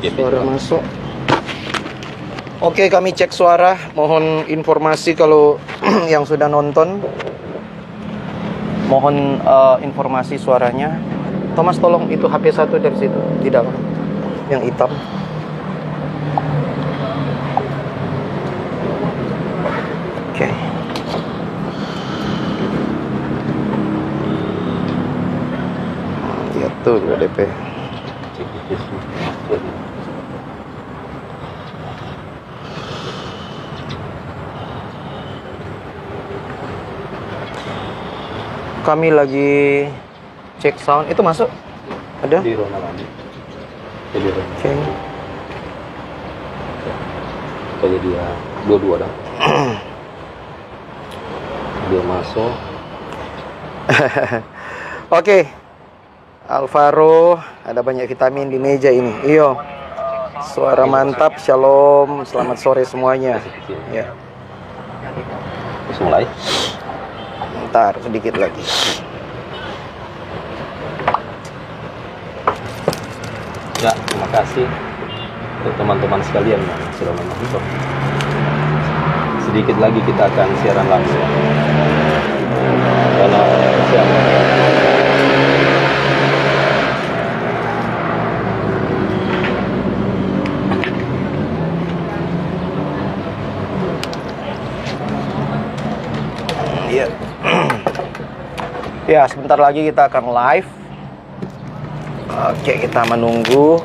Suara masuk. Oke, kami cek suara. Mohon informasi kalau yang sudah nonton. Mohon informasi suaranya. Thomas, tolong itu HP satu dari situ, di dalam, yang hitam. Oke. Lihat tuh DP. Kami lagi cek sound. Itu masuk? Ada? Di Ronald. Oke. Kayak dia dua-dua dah. Dia masuk. Oke. Alvaro, ada banyak vitamin di meja ini. Iyo. Suara mantap. Shalom. Selamat sore semuanya. Ya. Terus mulai. Ntar sedikit lagi. Ya, terima kasih untuk teman-teman sekalian yang sudah menonton. Sedikit lagi kita akan siaran langsung. Karena Iya. Ya, sebentar lagi kita akan live. Oke, kita menunggu.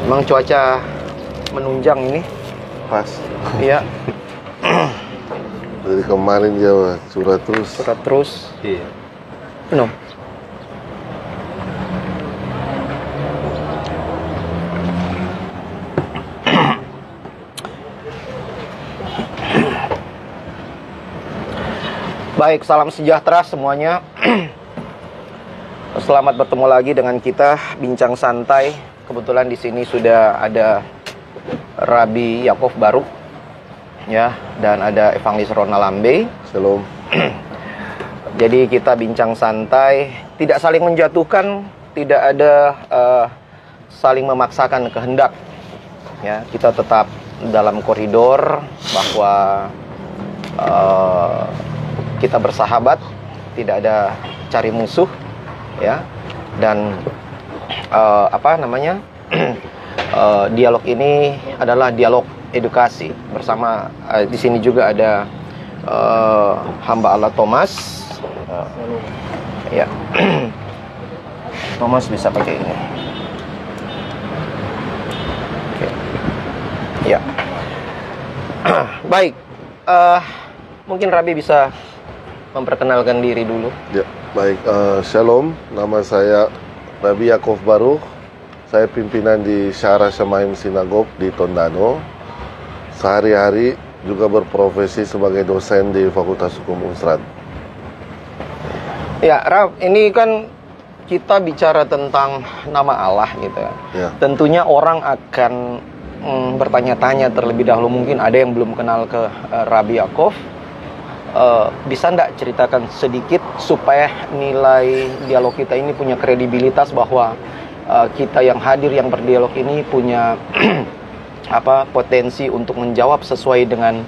Emang cuaca menunjang ini. Pas. Iya. Dari kemarin Jawa curah terus. Surat terus. iya. Minum. Baik, salam sejahtera semuanya. Selamat bertemu lagi dengan kita bincang santai. Kebetulan di sini sudah ada Rabi Yakov Baruch, ya, dan ada Evangelis Ronald Lambe. Shalom. Jadi kita bincang santai, tidak saling menjatuhkan, tidak ada saling memaksakan kehendak. Ya, kita tetap dalam koridor bahwa kita bersahabat, tidak ada cari musuh, ya, dan dialog ini adalah dialog edukasi bersama. Di sini juga ada hamba Allah Thomas, ya. Thomas bisa pakai ini, oke. Ya. Baik, mungkin Rabi bisa memperkenalkan diri dulu. Ya, baik. Shalom. Nama saya Rabi Yakov Baruch. Saya pimpinan di Syara Shemaim Sinagog di Tondano. Sehari-hari juga berprofesi sebagai dosen di Fakultas Hukum Unsrat. Ya, Rab, ini kan kita bicara tentang nama Allah gitu ya. Ya. Tentunya orang akan bertanya-tanya terlebih dahulu, mungkin ada yang belum kenal ke Rabi Yakov. Bisa nggak ceritakan sedikit supaya nilai dialog kita ini punya kredibilitas bahwa kita yang hadir, yang berdialog ini punya potensi untuk menjawab sesuai dengan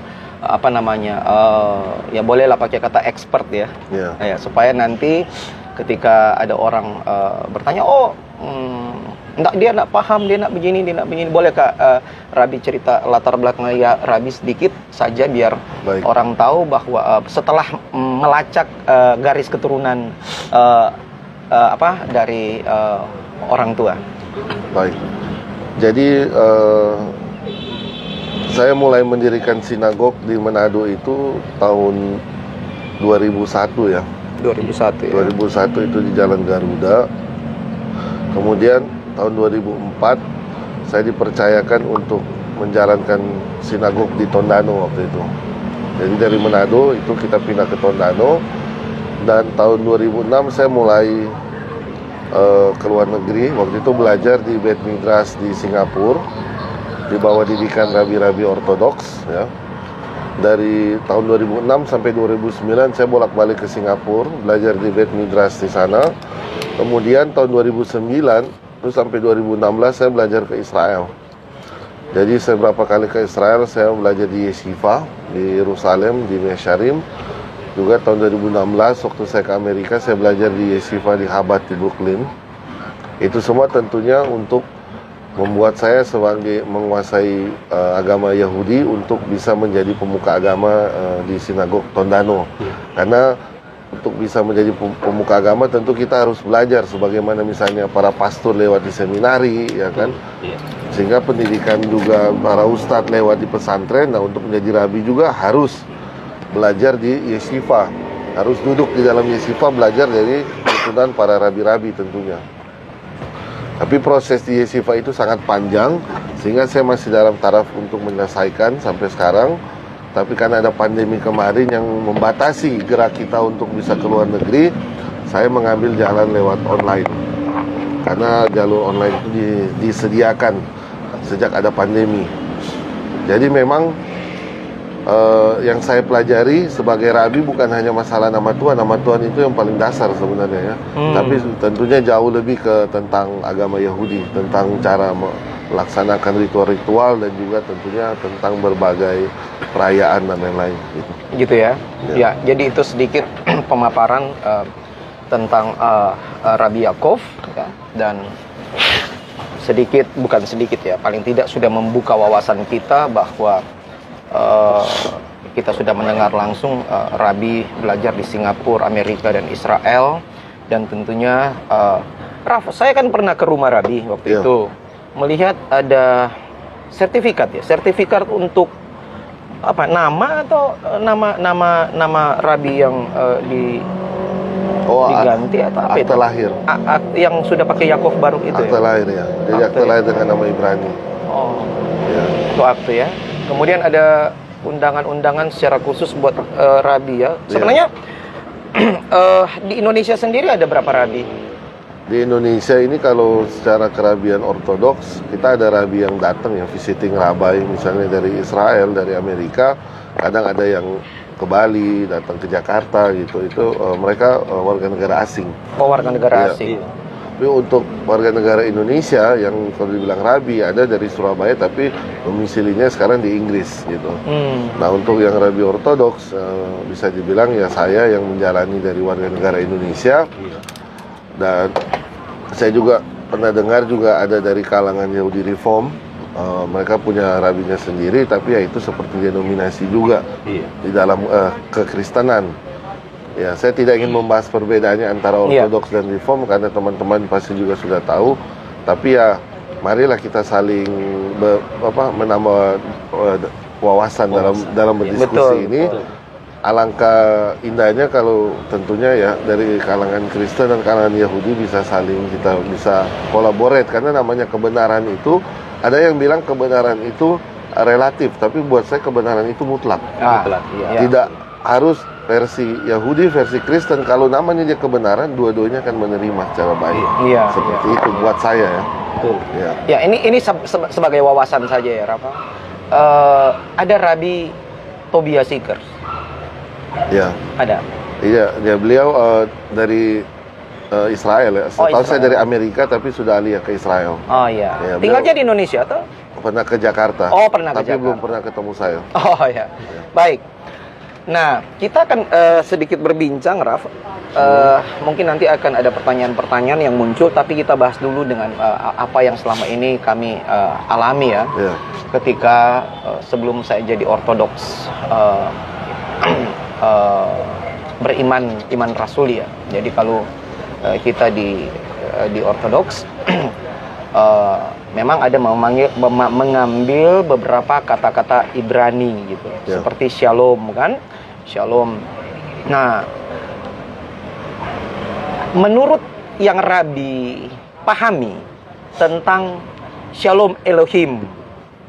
ya bolehlah pakai kata expert ya. Ya. Ya, supaya nanti ketika ada orang bertanya, dia nggak paham, dia nggak begini, boleh Kak Rabi cerita latar belakangnya Rabi sedikit saja biar Baik. orang tahu bahwa setelah melacak garis keturunan dari orang tua. Baik. Jadi saya mulai mendirikan sinagog di Manado itu tahun 2001 ya. 2001 ya. 2001 itu di Jalan Garuda. Kemudian tahun 2004 saya dipercayakan untuk menjalankan sinagog di Tondano waktu itu. Jadi dari Manado itu kita pindah ke Tondano, dan tahun 2006 saya mulai ke luar negeri. Waktu itu belajar di Beit Midrash di Singapura di bawah didikan rabi-rabi ortodoks ya. Dari tahun 2006 sampai 2009 saya bolak-balik ke Singapura, belajar di Beit Midrash di sana. Kemudian tahun 2009 terus sampai 2016 saya belajar ke Israel. Jadi saya berapa kali ke Israel, saya belajar di Yeshiva di Yerusalem, di Mesharim. Juga tahun 2016 waktu saya ke Amerika, saya belajar di Yeshiva di Chabad di Brooklyn. Itu semua tentunya untuk membuat saya sebagai menguasai agama Yahudi untuk bisa menjadi pemuka agama di sinagog Tondano. Karena untuk bisa menjadi pemuka agama tentu kita harus belajar sebagaimana misalnya para pastor lewat di seminari, ya kan? Sehingga pendidikan juga para ustadz lewat di pesantren. Nah, untuk menjadi rabi juga harus belajar di yeshiva, harus duduk di dalam yeshiva belajar dari tuntunan para rabi-rabi tentunya. Tapi proses di yeshiva itu sangat panjang, sehingga saya masih dalam taraf untuk menyelesaikan sampai sekarang. Tapi karena ada pandemi kemarin yang membatasi gerak kita untuk bisa ke luar negeri, saya mengambil jalan lewat online. Karena jalur online itu disediakan sejak ada pandemi. Jadi memang yang saya pelajari sebagai rabi bukan hanya masalah nama Tuhan. Nama Tuhan itu yang paling dasar sebenarnya ya. Tapi tentunya jauh lebih ke tentang agama Yahudi, tentang cara melaksanakan ritual-ritual dan juga tentunya tentang berbagai perayaan dan lain-lain gitu ya. Ya, jadi itu sedikit pemaparan tentang Rabi Yaakov ya, dan bukan sedikit ya, paling tidak sudah membuka wawasan kita bahwa kita sudah mendengar langsung Rabi belajar di Singapura, Amerika, dan Israel. Dan tentunya Raf, saya kan pernah ke rumah Rabi waktu itu, melihat ada sertifikat untuk apa, nama atau nama Rabi yang diganti atau apa itu? Akte lahir. Yang sudah pakai Yaakov baru itu. Akte lahir ya. Jadi akte lahir dengan nama Ibrani. Oh. Ya. Itu akte ya. Kemudian ada undangan-undangan secara khusus buat rabi ya. Sebenarnya di Indonesia sendiri ada berapa rabi? Di Indonesia ini kalau secara kerabian ortodoks, kita ada rabi yang datang ya, visiting rabbi, misalnya dari Israel, dari Amerika. Kadang ada yang ke Bali, datang ke Jakarta gitu. Itu mereka warga negara asing. Oh, warga negara asing. Tapi untuk warga negara Indonesia yang kalau dibilang rabi ada dari Surabaya, tapi domisilinya sekarang di Inggris gitu. Nah, untuk yang rabi ortodoks bisa dibilang ya saya yang menjalani dari warga negara Indonesia. Dan saya juga pernah dengar juga ada dari kalangan Yahudi Reform. Mereka punya rabinya sendiri, tapi ya itu seperti denominasi juga di dalam kekristenan. Ya, saya tidak ingin membahas perbedaannya antara ortodoks dan reform karena teman-teman pasti juga sudah tahu. Tapi ya, marilah kita saling menambah wawasan dalam berdiskusi ini. Betul. Alangkah indahnya kalau tentunya ya dari kalangan Kristen dan kalangan Yahudi kita bisa kolaborate, karena namanya kebenaran itu, ada yang bilang kebenaran itu relatif, tapi buat saya kebenaran itu mutlak. Mutlak, iya. Tidak harus versi Yahudi, versi Kristen. Kalau namanya dia kebenaran, dua-duanya akan menerima secara baik. Iya. Seperti itu buat saya ya. Betul. Ya. Ya, ini sebagai wawasan saja ya, Rafa. Ada Rabi Tobias Seekers. Ya. Ada. Iya, beliau dari Israel ya. Setahu saya dari Amerika tapi sudah alih ke Israel. Oh iya. Ya, tinggalnya di Indonesia atau? Pernah ke Jakarta. Oh, pernah ke Jakarta. Tapi belum pernah ketemu saya. Oh ya. Baik. Nah, kita akan sedikit berbincang, Raf. Mungkin nanti akan ada pertanyaan-pertanyaan yang muncul, tapi kita bahas dulu dengan apa yang selama ini kami alami ya. Ketika sebelum saya jadi ortodoks, iman rasuli ya. Jadi kalau kita di ortodoks, memang ada mengambil beberapa kata-kata Ibrani gitu, seperti shalom kan, shalom. Nah, menurut yang Rabi pahami tentang shalom Elohim,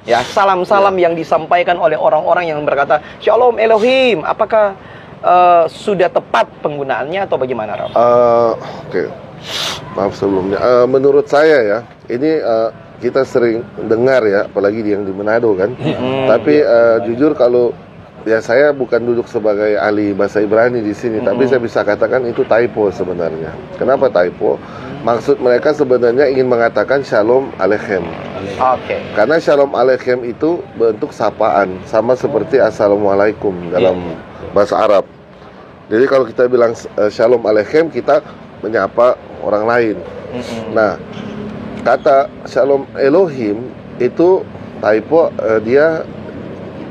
ya salam-salam yang disampaikan oleh orang-orang yang berkata shalom Elohim, apakah sudah tepat penggunaannya atau bagaimana, Raf? Oke. Maaf sebelumnya. Menurut saya ya, ini kita sering dengar ya, apalagi yang di Manado kan. Tapi jujur kalau ya saya bukan duduk sebagai ahli bahasa Ibrani di sini, tapi saya bisa katakan itu typo sebenarnya. Kenapa typo? Maksud mereka sebenarnya ingin mengatakan Shalom Aleichem. Oke. Karena Shalom Aleichem itu bentuk sapaan, sama seperti Assalamualaikum dalam bahasa Arab. Jadi kalau kita bilang Shalom Aleichem, kita menyapa orang lain. Nah, kata Shalom Elohim itu typo, dia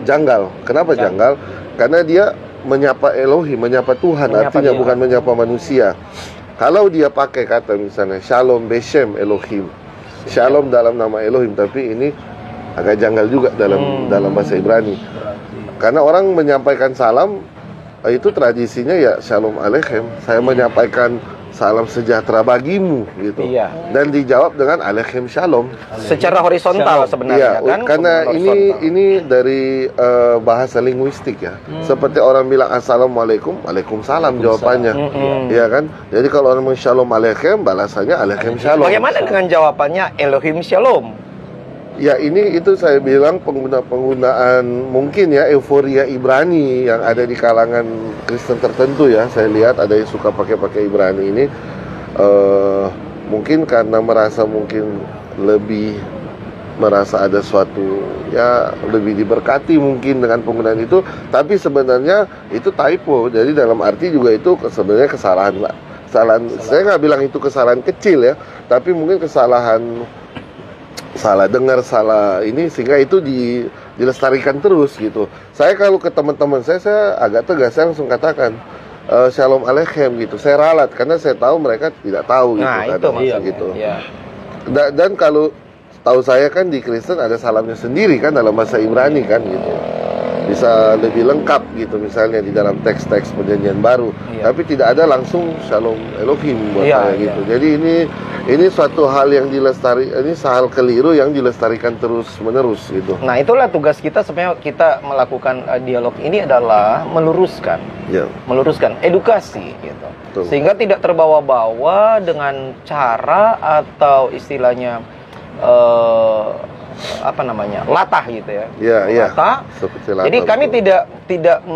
janggal. Kenapa janggal? Karena dia menyapa Elohim, menyapa Tuhan, artinya bukan menyapa manusia. Kalau dia pakai kata misalnya Shalom Beshem Elohim, Shalom dalam nama Elohim, tapi ini agak janggal juga dalam bahasa Ibrani. Karena orang menyampaikan salam itu tradisinya ya Shalom Aleichem, saya menyampaikan salam sejahtera bagimu gitu. Iya. Dan dijawab dengan Aleichem Shalom. Secara horizontal sebenarnya kan. Karena ini dari bahasa linguistik ya. Seperti orang bilang Assalamualaikum, Waalaikumsalam jawabannya. Iya kan? Jadi kalau orang bilang Shalom Aleichem, balasannya Aleichem Shalom. Bagaimana dengan jawabannya Elohim Shalom? Ya itu saya bilang penggunaan mungkin ya euforia Ibrani yang ada di kalangan Kristen tertentu ya. Saya lihat ada yang suka pakai Ibrani ini, mungkin karena mungkin lebih merasa ada suatu ya lebih diberkati mungkin dengan penggunaan itu. Tapi sebenarnya itu typo. Jadi dalam arti juga itu sebenarnya kesalahan. Saya nggak bilang itu kesalahan kecil ya, tapi mungkin kesalahan salah dengar, salah ini, sehingga itu dilestarikan terus gitu. Saya kalau ke teman-teman saya agak tegas, saya langsung katakan Shalom Aleichem gitu. Saya ralat karena saya tahu mereka tidak tahu gitu. Nah, itu maksudnya gitu. Iya. Dan kalau tahu saya kan di Kristen ada salamnya sendiri kan dalam bahasa Ibrani kan gitu. Bisa lebih lengkap gitu misalnya di dalam teks-teks Perjanjian Baru. Tapi tidak ada langsung Shalom Elohim buat saya gitu. Jadi ini suatu hal yang ini hal keliru yang dilestarikan terus-menerus gitu. Nah, itulah tugas kita sebenarnya, kita melakukan dialog ini adalah meluruskan. Meluruskan edukasi gitu. Betul. Sehingga tidak terbawa-bawa dengan cara atau istilahnya latah gitu ya. Latah. Jadi kami tidak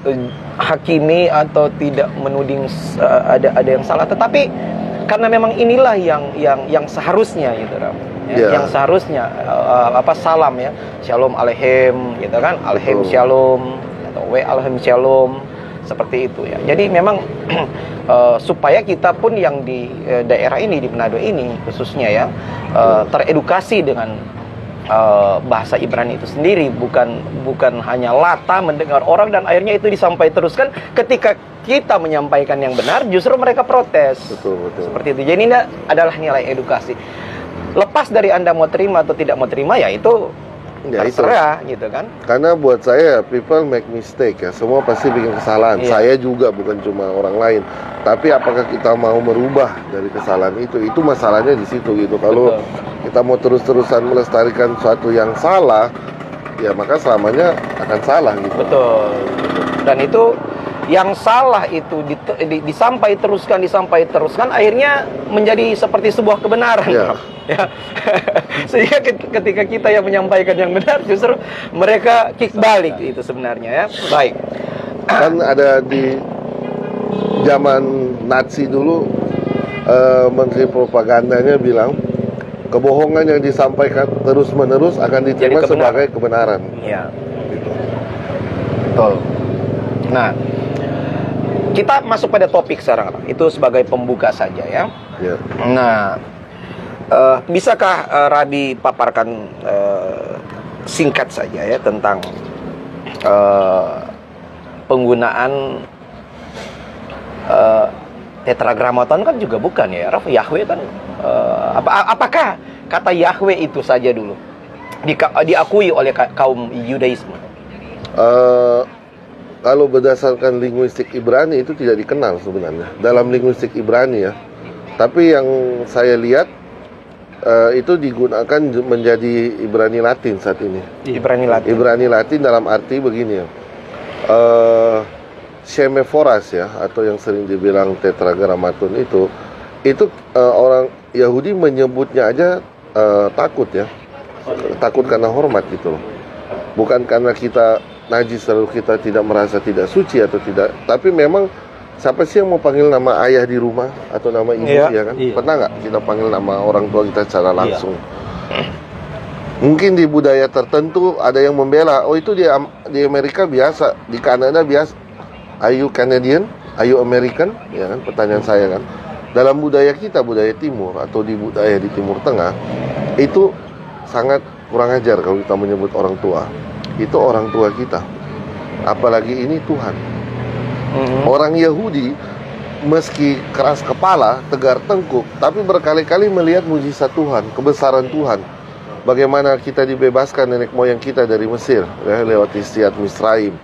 menghakimi atau tidak menuding ada yang salah, tetapi karena memang inilah yang seharusnya gitu kan. Yang seharusnya salam ya. Shalom Aleichem gitu kan. Aleichem Shalom atau Aleichem Shalom, seperti itu ya. Jadi memang supaya kita pun yang di daerah ini, di Manado ini khususnya ya, teredukasi dengan bahasa Ibrani itu sendiri, bukan hanya latah mendengar orang dan akhirnya itu disampaikan teruskan. Ketika kita menyampaikan yang benar, justru mereka protes. Betul. Seperti itu. Jadi ini adalah nilai edukasi. Lepas dari Anda mau terima atau tidak mau terima, ya itu terserah gitu kan. Karena buat saya people make mistake ya. Semua pasti bikin kesalahan. Saya juga, bukan cuma orang lain. Tapi apakah kita mau merubah dari kesalahan itu? Itu masalahnya di situ gitu. Kalau kita mau terus-terusan melestarikan sesuatu yang salah, ya maka selamanya akan salah gitu. Betul. Dan itu yang salah itu disampai teruskan, akhirnya menjadi seperti sebuah kebenaran. Ya. Sehingga ketika kita yang menyampaikan yang benar, justru mereka kick balik itu sebenarnya ya. Baik. Kan ada di zaman Nazi dulu, menteri propagandanya bilang kebohongan yang disampaikan terus-menerus akan diterima sebagai kebenaran. Iya. Gitu. Betul. Nah, kita masuk pada topik sekarang. Itu sebagai pembuka saja ya. Nah, bisakah Rabi paparkan singkat saja ya tentang penggunaan tetragrammaton kan juga bukan ya, Raf? Yahweh kan apakah kata Yahweh itu saja dulu diakui oleh kaum Yudaisme? Kalau berdasarkan linguistik Ibrani itu tidak dikenal sebenarnya dalam linguistik Ibrani ya. Tapi yang saya lihat itu digunakan menjadi Ibrani Latin saat ini. Ibrani Latin dalam arti begini ya. Shemeforas ya, atau yang sering dibilang tetragrammaton itu orang Yahudi menyebutnya aja takut ya. Takut karena hormat gitu loh. Bukan karena kita najis lalu kita tidak merasa tidak suci atau tidak. Tapi memang siapa sih yang mau panggil nama ayah di rumah atau nama ibu, Iya. ya kan? Iya. Pernah nggak kita panggil nama orang tua kita secara langsung? Mungkin di budaya tertentu ada yang membela, oh itu di Amerika biasa, di Kanada biasa. Are you Canadian? Are you American? Ya kan, pertanyaan saya kan. Dalam budaya kita, budaya timur atau di budaya di Timur Tengah, itu sangat kurang ajar kalau kita menyebut orang tua. Itu orang tua kita. Apalagi ini Tuhan. Orang Yahudi meski keras kepala, tegar tengkuk, tapi berkali-kali melihat mujizat Tuhan, kebesaran Tuhan. Bagaimana kita dibebaskan nenek moyang kita dari Mesir, ya, lewat istiadat Misraim.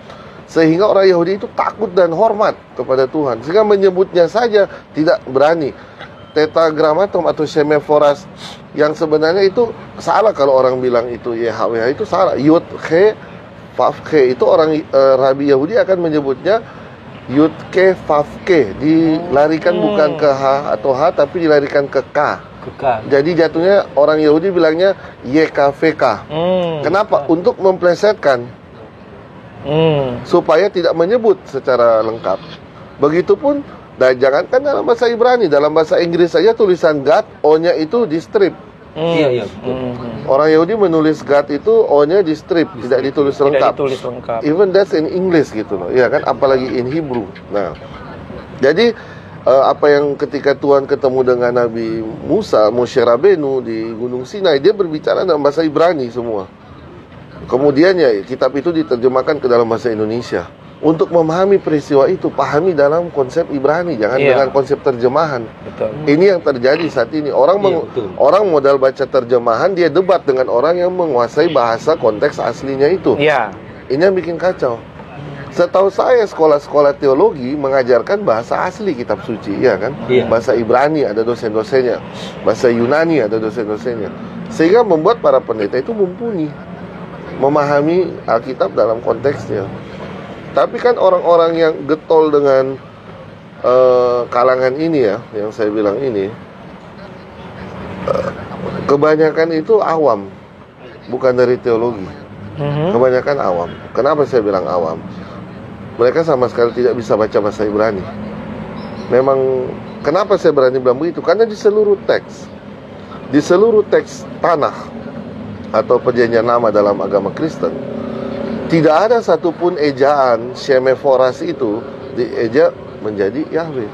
Sehingga orang Yahudi itu takut dan hormat kepada Tuhan. Sehingga menyebutnya saja tidak berani. Tetragrammaton atau Semephoras yang sebenarnya itu salah kalau orang bilang itu YHWH, itu salah. Yud He Vav He itu orang Rabi Yahudi akan menyebutnya Yud Ke Vav Ke, dilarikan bukan ke H atau H tapi dilarikan ke K. Jadi jatuhnya orang Yahudi bilangnya YKVK. Kenapa? Untuk memplesetkan, supaya tidak menyebut secara lengkap. Begitupun, dan jangankan dalam bahasa Ibrani, dalam bahasa Inggris saja tulisan God, O-nya itu di strip. Iya, betul. Orang Yahudi menulis God itu O-nya di strip, tidak ditulis lengkap. Tidak ditulis lengkap. Even that's in English gitu loh, ya kan? Apalagi in Hebrew. Nah, jadi apa yang ketika Tuhan ketemu dengan Nabi Musa, Moshe Rabenu di Gunung Sinai, dia berbicara dalam bahasa Ibrani semua. Kemudian ya kitab itu diterjemahkan ke dalam bahasa Indonesia. Untuk memahami peristiwa itu, pahami dalam konsep Ibrani, jangan dengan konsep terjemahan. Betul. Ini yang terjadi saat ini. Orang modal baca terjemahan, dia debat dengan orang yang menguasai bahasa konteks aslinya itu. Iya. Ini yang bikin kacau. Setahu saya sekolah-sekolah teologi mengajarkan bahasa asli kitab suci, ya kan? Iya. Bahasa Ibrani ada dosen-dosennya, bahasa Yunani ada dosen-dosennya. Sehingga membuat para pendeta itu mumpuni memahami Alkitab dalam konteksnya. Tapi kan orang-orang yang getol dengan kalangan ini ya, yang saya bilang ini, kebanyakan itu awam, bukan dari teologi. Kebanyakan awam. Kenapa saya bilang awam? Mereka sama sekali tidak bisa baca bahasa Ibrani. Memang, kenapa saya berani bilang begitu? Karena di seluruh teks Tanakh atau perjanjian lama dalam agama Kristen, tidak ada satupun ejaan Semephoras itu dieja menjadi Yahweh.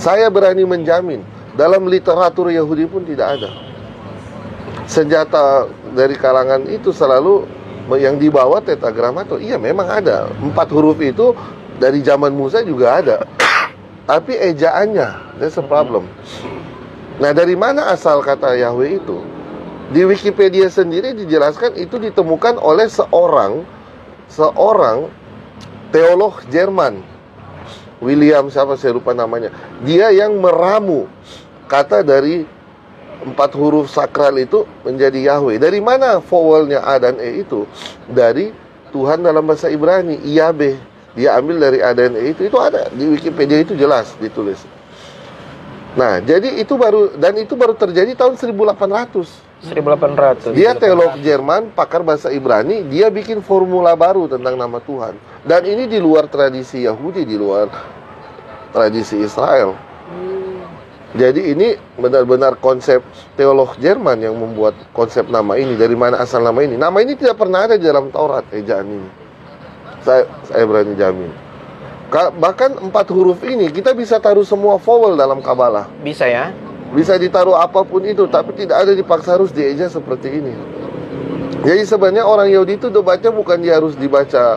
Saya berani menjamin, dalam literatur Yahudi pun tidak ada. Senjata dari kalangan itu selalu yang dibawa tetragrammaton. Iya memang ada. 4 huruf itu dari zaman Musa juga ada. Tapi ejaannya, that's a problem. Nah, dari mana asal kata Yahweh itu? Di Wikipedia sendiri dijelaskan itu ditemukan oleh seorang teolog Jerman, William siapa saya lupa namanya. Dia yang meramu kata dari 4 huruf sakral itu menjadi Yahweh. Dari mana vowelnya A dan E itu? Dari Tuhan dalam bahasa Ibrani, Yahweh. Dia ambil dari A dan E itu ada di Wikipedia, itu jelas ditulis. Nah, jadi itu baru terjadi tahun 1800. 1800. Dia teolog Jerman, pakar bahasa Ibrani, dia bikin formula baru tentang nama Tuhan. Dan ini di luar tradisi Yahudi, di luar tradisi Israel. Jadi ini benar-benar konsep teolog Jerman yang membuat konsep nama ini. Dari mana asal nama ini? Nama ini tidak pernah ada di dalam Taurat, ejaan ini. Saya berani jamin. Bahkan 4 huruf ini kita bisa taruh semua vowel dalam Kabalah. Bisa ya? Bisa ditaruh apapun itu, tapi tidak ada dipaksa harus dieja seperti ini. Jadi sebenarnya orang Yahudi itu debatnya bukan dia harus dibaca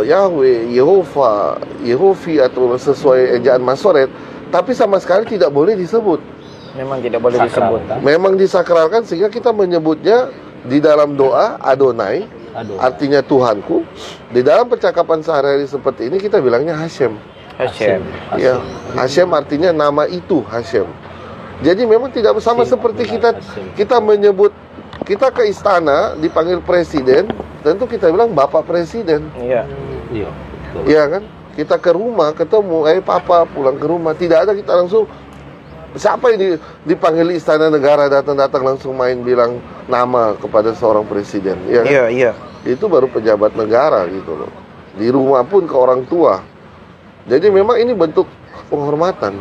Yahweh, Yehova, Yehovi atau sesuai ejaan Masoret, tapi sama sekali tidak boleh disebut. Memang tidak boleh disebut. Memang disakralkan sehingga kita menyebutnya di dalam doa Adonai, artinya Tuhanku. Di dalam percakapan sehari-hari seperti ini kita bilangnya Hashem. Ya, Hashem artinya nama itu Hashem. Jadi memang tidak sama seperti kita menyebut, kita ke istana dipanggil presiden, tentu kita bilang Bapak Presiden. Iya. Iya kan? Kita ke rumah ketemu, papa pulang ke rumah, tidak ada kita langsung siapa yang dipanggil istana negara datang langsung main bilang nama kepada seorang presiden, ya kan? Iya. itu baru pejabat negara gitu loh. Di rumah pun ke orang tua. Jadi memang ini bentuk penghormatan.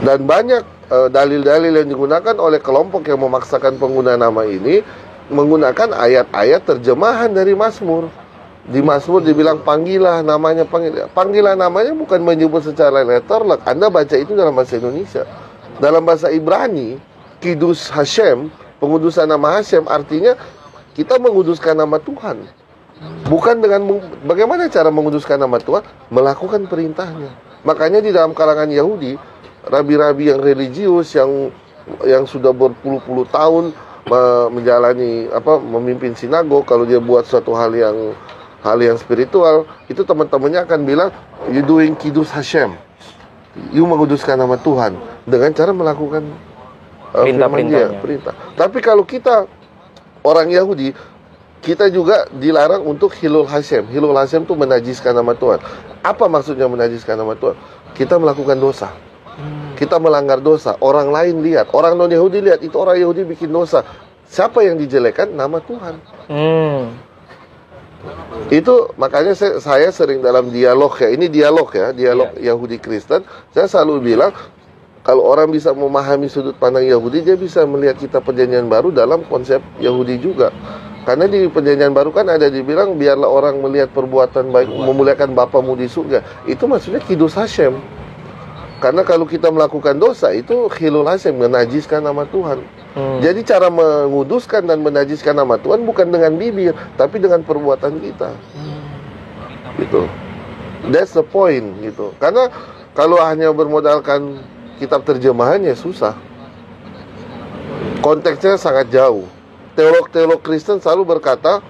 Dan banyak dalil-dalil yang digunakan oleh kelompok yang memaksakan pengguna nama ini menggunakan ayat-ayat terjemahan dari Mazmur. Di Mazmur dibilang panggilah namanya, panggilah namanya bukan menyebut secara letterlek. Anda baca itu dalam bahasa Indonesia. Dalam bahasa Ibrani, Kidus Hashem, pengudusan nama Hashem, artinya kita menguduskan nama Tuhan. Bukan dengan bagaimana cara menguduskan nama Tuhan, melakukan perintahnya. Makanya di dalam kalangan Yahudi, rabi-rabi yang religius yang sudah berpuluh-puluh tahun menjalani memimpin sinagog, kalau dia buat suatu hal yang spiritual, itu teman-temannya akan bilang you doing Kidus Hashem, you menguduskan nama Tuhan dengan cara melakukan perintah. Tapi kalau kita orang Yahudi, kita juga dilarang untuk Hilul Hashem. Hilul Hashem itu menajiskan nama Tuhan. Apa maksudnya menajiskan nama Tuhan? Kita melakukan dosa, kita melanggar dosa. Orang lain lihat, orang non Yahudi lihat, itu orang Yahudi bikin dosa. Siapa yang dijelekan? Nama Tuhan. Itu makanya saya sering dalam dialog ya, ini dialog Yahudi Kristen, saya selalu bilang kalau orang bisa memahami sudut pandang Yahudi, dia bisa melihat kitab Perjanjian Baru dalam konsep Yahudi juga. Karena di Perjanjian Baru kan ada dibilang biarlah orang melihat perbuatan baik, memuliakan Bapamu di surga. Itu maksudnya Kidus Hashem. Karena kalau kita melakukan dosa itu Hilul Hashem, menajiskan nama Tuhan. Jadi cara menguduskan dan menajiskan nama Tuhan bukan dengan bibir, tapi dengan perbuatan kita. Gitu. That's the point gitu. Karena kalau hanya bermodalkan kitab terjemahannya susah. Konteksnya sangat jauh. Teolog-teolog Kristen selalu berkata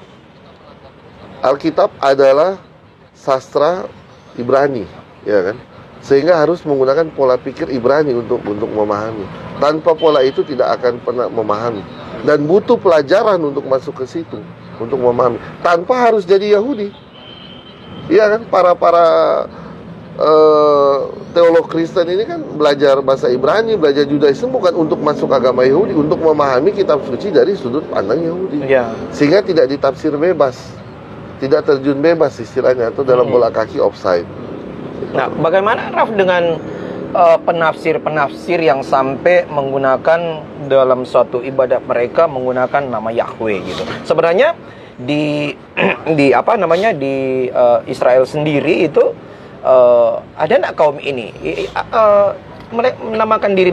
Alkitab adalah sastra Ibrani, ya kan? Sehingga harus menggunakan pola pikir Ibrani untuk memahami. Tanpa pola itu tidak akan pernah memahami. Dan butuh pelajaran untuk masuk ke situ, untuk memahami. Tanpa harus jadi Yahudi. Iya kan? Para teolog Kristen ini kan belajar bahasa Ibrani, belajar Judaisme bukan untuk masuk agama Yahudi, untuk memahami kitab suci dari sudut pandang Yahudi. Sehingga tidak ditafsir bebas, tidak terjun bebas istilahnya, atau dalam bola kaki offside. Nah, bagaimana Raf dengan penafsir-penafsir yang sampai menggunakan dalam suatu ibadah mereka menggunakan nama Yahweh gitu. Sebenarnya di Israel sendiri itu ada nggak kaum ini menamakan diri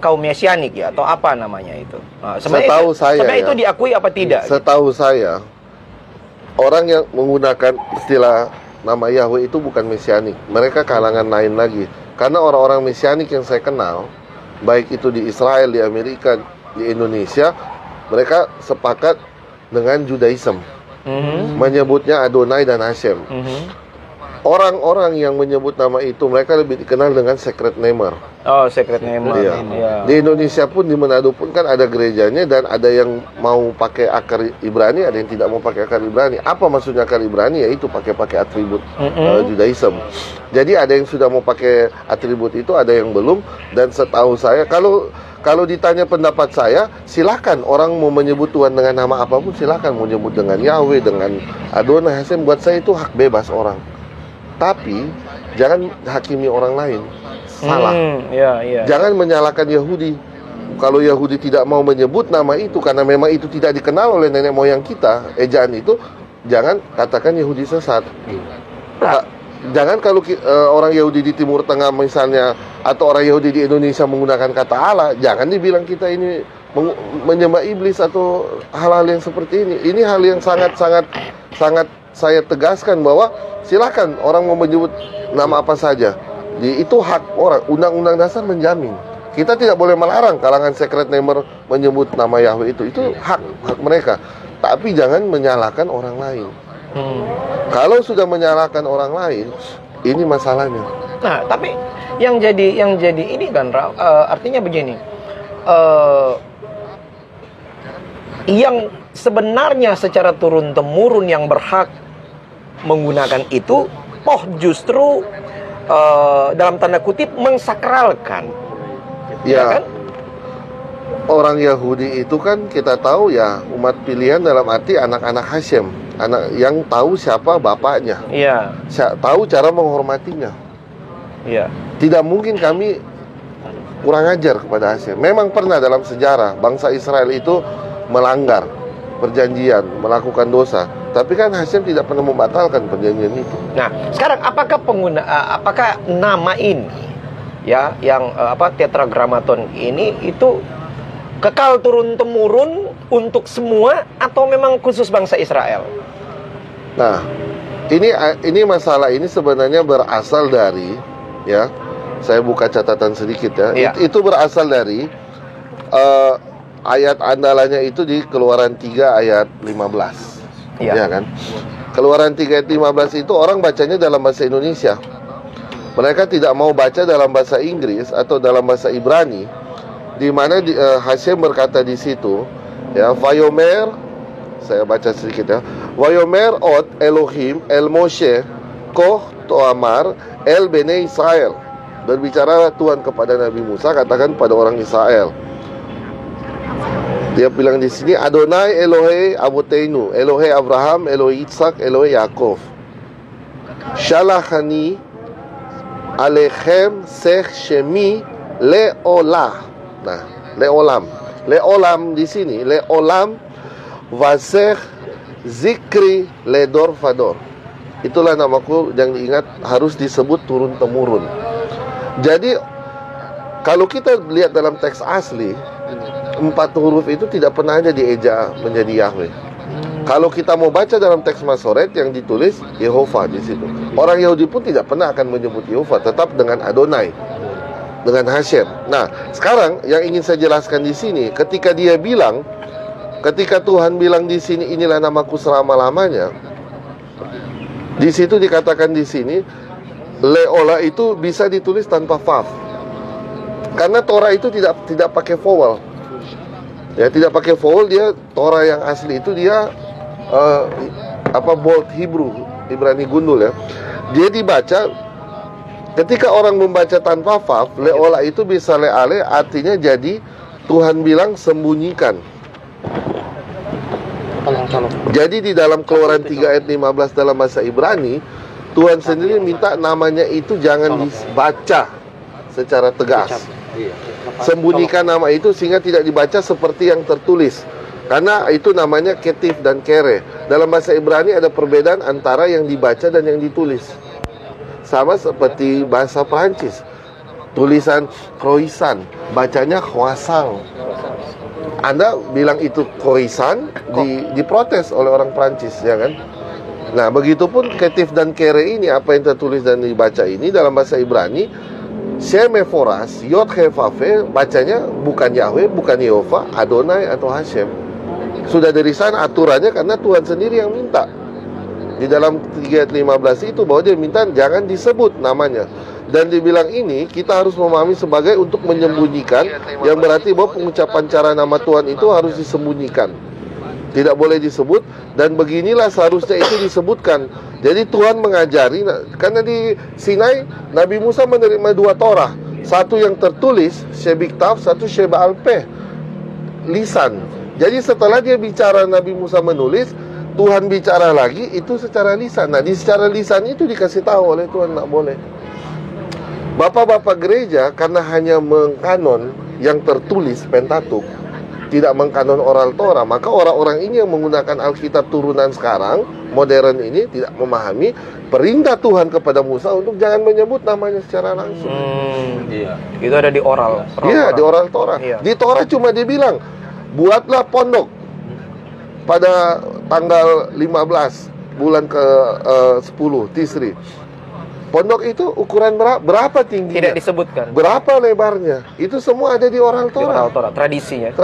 kaum mesianik ya, atau apa namanya itu? Setahu saya itu diakui apa tidak? Setahu saya orang yang menggunakan istilah nama Yahweh itu bukan mesianik. Mereka kalangan lain lagi. Karena orang-orang mesianik yang saya kenal, baik itu di Israel, di Amerika, di Indonesia, mereka sepakat dengan Judaism. Menyebutnya Adonai dan Hashem. Orang-orang yang menyebut nama itu, mereka lebih dikenal dengan secret namer. Oh, secret namer. Iya. Di Indonesia pun, di Manado pun kan ada gerejanya, dan ada yang mau pakai akar Ibrani, ada yang tidak mau pakai akar Ibrani. Apa maksudnya akar Ibrani? Yaitu pakai atribut Judaism. Jadi ada yang sudah mau pakai atribut itu, ada yang belum. Dan setahu saya, kalau ditanya pendapat saya, silakan orang mau menyebut Tuhan dengan nama apapun, silakan mau menyebut dengan Yahweh, dengan Adonai, Hashem. Buat saya itu hak bebas orang. Tapi jangan hakimi orang lain. Salah. Jangan menyalahkan Yahudi. Kalau Yahudi tidak mau menyebut nama itu karena memang itu tidak dikenal oleh nenek moyang kita, ejaan itu, jangan katakan Yahudi sesat. Jangan kalau orang Yahudi di Timur Tengah misalnya, atau orang Yahudi di Indonesia menggunakan kata Allah, jangan dibilang kita ini menyembah iblis atau hal-hal yang seperti ini. Ini hal yang sangat saya tegaskan bahwa silakan orang mau menyebut nama apa saja. Itu hak orang. Undang-undang dasar menjamin. Kita tidak boleh melarang kalangan secret namer menyebut nama Yahweh itu. Itu hak mereka. Tapi jangan menyalahkan orang lain. Kalau sudah menyalahkan orang lain, ini masalahnya. Nah, tapi yang jadi ini kan, artinya begini. Yang sebenarnya secara turun-temurun yang berhak menggunakan itu, justru dalam tanda kutip mengsakralkan, ya kan? orang Yahudi itu kan kita tahu ya umat pilihan dalam arti anak-anak Hashem, anak yang tahu siapa bapaknya, Iya. tahu cara menghormatinya. Iya. Tidak mungkin kami kurang ajar kepada Hashem. Memang pernah dalam sejarah bangsa Israel itu melanggar perjanjian, melakukan dosa. Tapi kan Hashem tidak pernah membatalkan perjanjian itu. Nah, sekarang apakah nama ini ya yang tetragrammaton ini itu kekal turun temurun untuk semua atau memang khusus bangsa Israel? Nah, ini masalah ini sebenarnya berasal dari ya. Saya buka catatan sedikit ya. Iya. Itu berasal dari ayat andalannya itu di Keluaran 3 ayat 15. Iya. Ya kan? Keluaran 3 ayat 15 itu orang bacanya dalam bahasa Indonesia. Mereka tidak mau baca dalam bahasa Inggris atau dalam bahasa Ibrani, di mana Hashem berkata di situ, ya, Vayomer, saya baca sedikit ya. Vayomer ot Elohim el Moshe koh toamar el bene Israel. Berbicara Tuhan kepada Nabi Musa, katakan pada orang Israel. Dia bilang di sini, Adonai Elohe Abuteinu, Elohe Abraham, Elohe Yitzhak, Elohe Yaakov. Shalachani Alechem Sech Shemi Leolah. Nah, Leolam. Leolam di sini, Leolam Vasech Zikri Ledor Fador. Itulah namaku yang diingat harus disebut turun temurun. Jadi kalau kita lihat dalam teks asli, 4 huruf itu tidak pernah ada dieja menjadi Yahweh. Kalau kita mau baca dalam teks Masoret yang ditulis Yehova di situ. Orang Yahudi pun tidak pernah akan menyebut Yehova, tetap dengan Adonai, dengan Hashem. Nah, sekarang yang ingin saya jelaskan di sini, ketika Tuhan bilang di sini, inilah namaku selama-lamanya. Di situ dikatakan di sini, Leola itu bisa ditulis tanpa vav. Karena Torah itu tidak pakai vowel. Ya, tidak pakai vowel. Dia Torah yang asli itu dia bold Hebrew, Ibrani gundul ya. Dia dibaca ketika orang membaca tanpa vav, Leola itu bisa leale, artinya jadi Tuhan bilang sembunyikan. Jadi di dalam Keluaran 3 ayat 15 dalam bahasa Ibrani, Tuhan sendiri minta namanya itu jangan dibaca secara tegas. Sembunyikan nama itu sehingga tidak dibaca seperti yang tertulis. Karena itu namanya ketif dan kere. Dalam bahasa Ibrani ada perbedaan antara yang dibaca dan yang ditulis. Sama seperti bahasa Prancis. Tulisan croissant, bacanya croissant. Anda bilang itu croissant, diprotes oleh orang Prancis, ya kan? Nah, begitupun ketif dan kere ini, apa yang tertulis dan dibaca ini dalam bahasa Ibrani, Shemeforas, Yod Hefafe, bacanya bukan Yahweh, bukan Yehova, Adonai atau Hashem. Sudah dari sana aturannya karena Tuhan sendiri yang minta. Di dalam 3 ayat 15 itu bahwa dia minta jangan disebut namanya. Dan dibilang ini kita harus memahami sebagai untuk menyembunyikan, yang berarti bahwa pengucapan cara nama Tuhan itu harus disembunyikan. Tidak boleh disebut, dan beginilah seharusnya itu disebutkan. Jadi Tuhan mengajari, karena di Sinai Nabi Musa menerima 2 Torah, satu yang tertulis Shebiktav, satu Sheba'alpeh, lisan. Jadi setelah dia bicara, Nabi Musa menulis, Tuhan bicara lagi itu secara lisan. Nah, di secara lisan itu dikasih tahu oleh Tuhan nggak boleh. Bapak-bapak gereja karena hanya mengkanon yang tertulis Pentatuk, tidak mengkanon oral Torah, maka orang-orang ini yang menggunakan Alkitab turunan sekarang, modern ini, tidak memahami perintah Tuhan kepada Musa untuk jangan menyebut namanya secara langsung. Iya. Itu ada di oral. Iya, di oral Torah. Iya. Di Torah cuma dibilang, buatlah pondok pada tanggal 15 bulan ke-10 Tisri. Pondok itu ukuran berapa tingginya? Tidak disebutkan. Berapa lebarnya? Itu semua ada di oral Di Torah. oral Torah, tradisinya.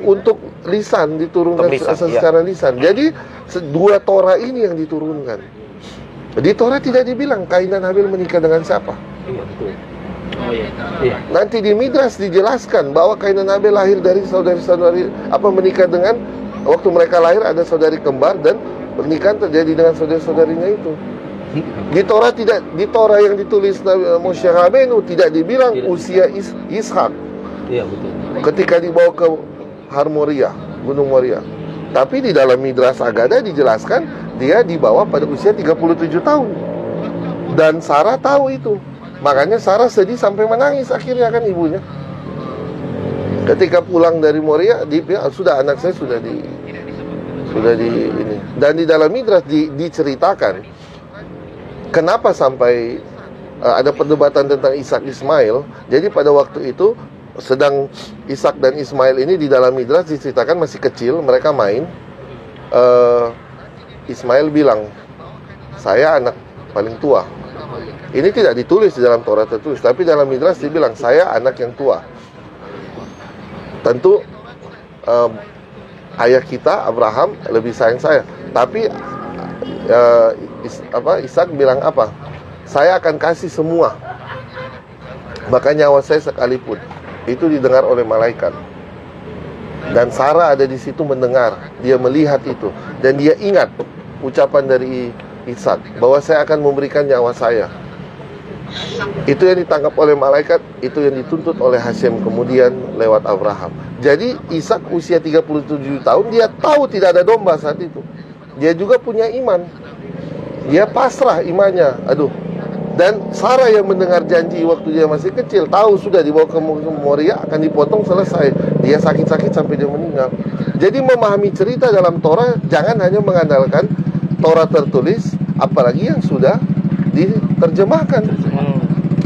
Untuk lisan diturunkan Untuk lisan, secara lisan. Jadi 2 Torah ini yang diturunkan. Di Torah tidak dibilang Kain dan Habil menikah dengan siapa. Iya, betul. Oh iya. Iya. Nanti di Midras dijelaskan bahwa Kain dan Habil lahir dari saudari-saudari, menikah dengan, waktu mereka lahir ada saudari kembar, dan pernikahan terjadi dengan saudari-saudarinya itu. Di Torah tidak, di Torah yang ditulis Moshe Rabbeinu tidak dibilang usia Ishak. Iya betul. ketika dibawa ke Moria, Gunung Moria. Tapi di dalam Midras Agada dijelaskan dia dibawa pada usia 37 tahun. Dan Sarah tahu itu. Makanya Sarah sedih sampai menangis akhirnya kan ibunya. Ketika pulang dari Moria, sudah anak saya sudah di ini. Dan di dalam Midras diceritakan kenapa sampai ada perdebatan tentang Ishak Ismail. Jadi pada waktu itu sedang Ishak dan Ismail ini di dalam Midras diceritakan masih kecil, mereka main. Ismail bilang, saya anak paling tua. Ini tidak ditulis di dalam Taurat tertulis, tapi dalam Midras dibilang, saya anak yang tua. Tentu ayah kita Abraham lebih sayang saya, tapi Ishak bilang apa? Saya akan kasih semua, bahkan nyawa saya sekalipun. Itu didengar oleh malaikat. Dan Sarah ada di situ mendengar, dia melihat itu, dan dia ingat ucapan dari Ishak bahwa saya akan memberikan nyawa saya. Itu yang ditangkap oleh malaikat, itu yang dituntut oleh Hashem kemudian lewat Abraham. Jadi Ishak usia 37 tahun, dia tahu tidak ada domba saat itu. Dia juga punya iman. Dia pasrah imannya. Dan Sarah yang mendengar janji waktu dia masih kecil, tahu sudah dibawa ke Moria akan dipotong, selesai. Dia sakit-sakit sampai dia meninggal. Jadi memahami cerita dalam Torah jangan hanya mengandalkan Torah tertulis, apalagi yang sudah diterjemahkan.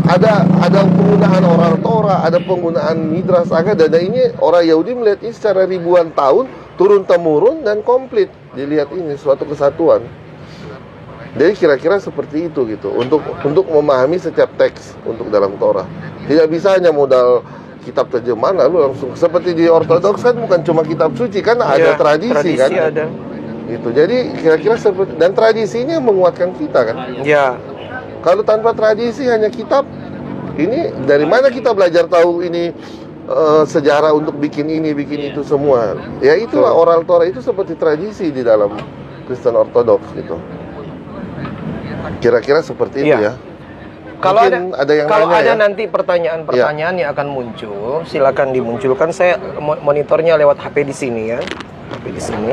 Ada penggunaan orang Torah, ada penggunaan Midras Agada, dan ini orang Yahudi melihat ini secara ribuan tahun turun temurun dan komplit. Dilihat ini suatu kesatuan. Jadi kira-kira seperti itu gitu untuk memahami setiap teks untuk dalam Torah. Tidak bisa hanya modal kitab terjemahan lalu langsung seperti di Ortodoks kan bukan cuma kitab suci kan ada tradisi kan. Ada. Itu. Jadi kira-kira seperti, dan tradisinya menguatkan kita kan. Ya. Kalau tanpa tradisi hanya kitab, ini dari mana kita belajar tahu ini sejarah untuk bikin ini, bikin itu semua. Ya itulah oral Torah itu seperti tradisi di dalam Kristen Ortodoks gitu. Kira-kira seperti itu ya. Kalau ada ya? nanti pertanyaan-pertanyaan yang akan muncul, silakan dimunculkan. Saya monitornya lewat HP di sini ya. HP di sini.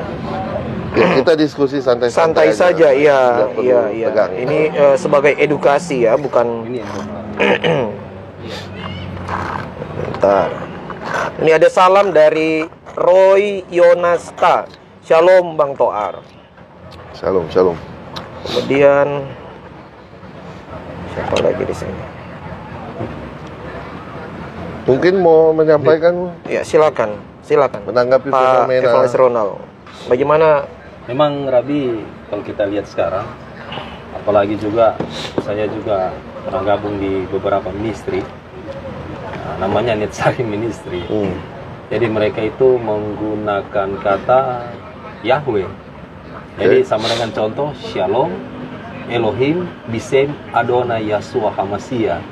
Ya, kita diskusi santai saja. Iya. Ini sebagai edukasi ya, bukan. Bentar. Ini ada salam dari Roy Yonasta. Shalom Bang Toar. Shalom. Kemudian siapa lagi di sini? Mungkin mau menyampaikan? Ya, silakan. Menanggapi Pak fenomena Evangelis Ronald. Bagaimana? Memang Rabi, kalau kita lihat sekarang, apalagi juga saya juga pernah gabung di beberapa ministry, namanya Netzarim Ministry. Jadi mereka itu menggunakan kata Yahweh. Jadi sama dengan contoh Shalom, Elohim, Bisem, Adonai, Yahshua, Hamashiach.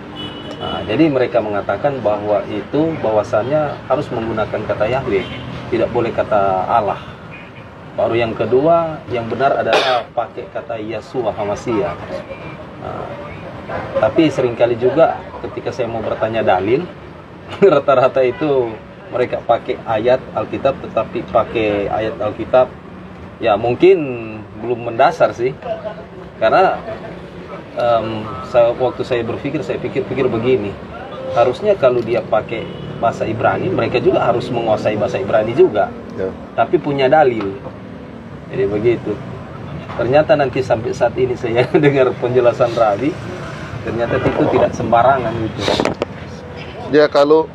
Jadi mereka mengatakan bahwa itu bahwasannya harus menggunakan kata Yahweh, tidak boleh kata Allah. Baru yang kedua, yang benar adalah pakai kata Yahshua, Hamashiach. Tapi seringkali juga ketika saya mau bertanya dalil, rata-rata itu mereka pakai ayat Alkitab, tetapi pakai ayat Alkitab ya mungkin belum mendasar sih. Karena waktu saya pikir begini, harusnya kalau dia pakai bahasa Ibrani, mereka juga harus menguasai bahasa Ibrani juga, tapi punya dalil. Jadi begitu. Ternyata nanti sampai saat ini saya dengar penjelasan Rabi, ternyata itu tidak sembarangan gitu. Ya kalau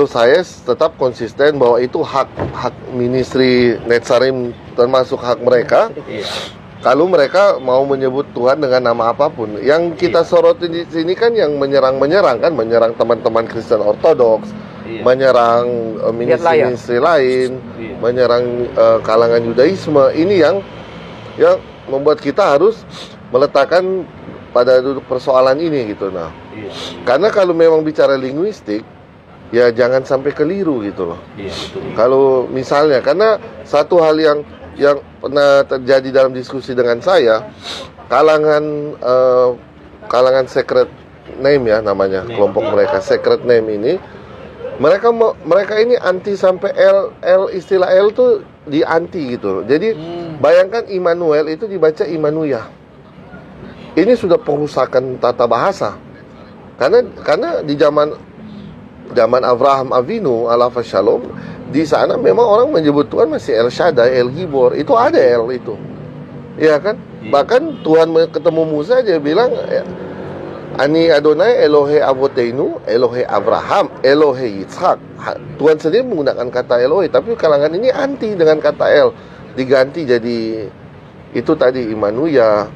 saya tetap konsisten bahwa itu hak ministry Netzarim, termasuk hak mereka. Kalau mereka mau menyebut Tuhan dengan nama apapun, yang kita soroti di sini kan yang menyerang teman-teman Kristen Ortodoks, menyerang ministry lain, menyerang kalangan Yudaisme. Ini yang membuat kita harus meletakkan pada duduk persoalan ini gitu. Karena kalau memang bicara linguistik, ya jangan sampai keliru gitu loh. Kalau misalnya, karena satu hal yang pernah terjadi dalam diskusi dengan saya, kalangan secret name ya namanya, kelompok mereka secret name ini, Mereka ini anti sampai istilah L tuh di anti gitu. Jadi bayangkan Immanuel itu dibaca Immanuya. Ini sudah perusakan tata bahasa. Karena di zaman Abraham Avinu alaihi shalom, di sana memang orang menyebut Tuhan masih El Shaddai, El Gibor. Itu ada L itu. Iya kan? Bahkan Tuhan ketemu Musa dia bilang, Ani Adonai Elohe Avoteinu, Elohe Abraham, Elohe Yitzhak. Tuhan sendiri menggunakan kata Elohe, tapi kalangan ini anti dengan kata El. Diganti jadi itu tadi Immanuya,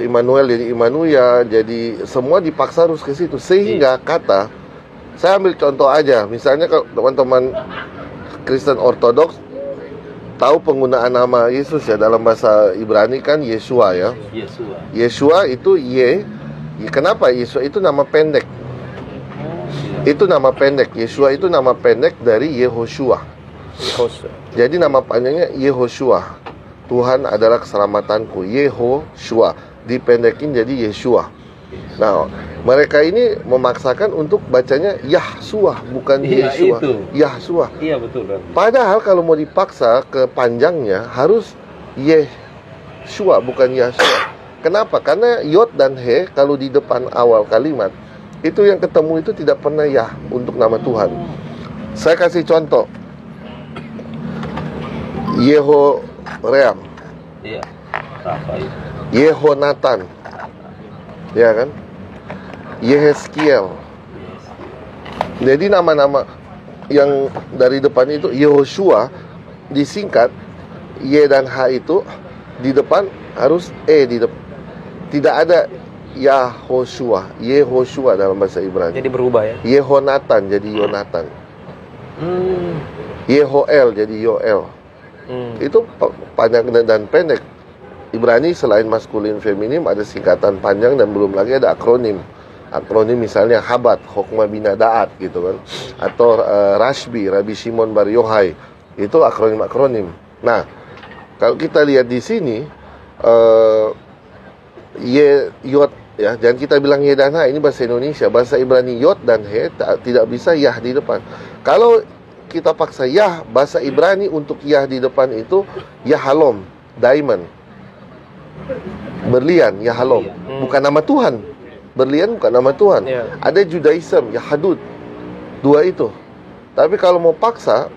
Immanuel jadi Immanuya, jadi semua dipaksa harus ke situ. Sehingga kata, saya ambil contoh aja, misalnya kalau teman-teman Kristen Ortodoks tahu penggunaan nama Yesus ya, dalam bahasa Ibrani kan Yeshua ya. Yeshua itu kenapa Yeshua itu nama pendek? Itu nama pendek. Yeshua itu nama pendek dari Yehoshua. Jadi nama panjangnya Yehoshua. Tuhan adalah keselamatanku. Yehoshua dipendekin jadi Yeshua. Nah, mereka ini memaksakan untuk bacanya Yahshua, bukan Yeshua. Yahshua. Iya betul. Padahal kalau mau dipaksa ke panjangnya harus Yeshua, bukan Yahshua. Kenapa? Karena Yod dan He kalau di depan awal kalimat itu yang ketemu itu tidak pernah Yah untuk nama Tuhan. Saya kasih contoh. Yehoream. Iya. Apa itu? Yehonatan. Ya kan? Yehezkiel. Jadi nama-nama yang dari depan itu Yehoshua disingkat Y dan H itu di depan harus di depan. Tidak ada Yahoshua, Yehoshua dalam bahasa Ibrani. Jadi berubah ya. Yehonatan jadi Yonatan. Yehoel jadi Yoel. Itu panjang dan pendek. Ibrani selain maskulin feminim ada singkatan panjang dan belum lagi ada akronim. Akronim misalnya Habat, Hokmah Bina Da'at gitu kan. Atau Rashbi, Rabbi Shimon Bar Yohai. Itu akronim-akronim. Nah, kalau kita lihat di sini Yod ya, jangan kita bilang Ye dan Ha, ini bahasa Indonesia. Bahasa Ibrani Yod dan He tidak bisa Yah di depan. Kalau kita paksa Yah, bahasa Ibrani untuk Yah di depan itu Yahalom, diamond, berlian, Yahalom, bukan nama Tuhan. Berlian bukan nama Tuhan. Ada Judaism, Yahadut, dua itu. Tapi kalau mau paksa,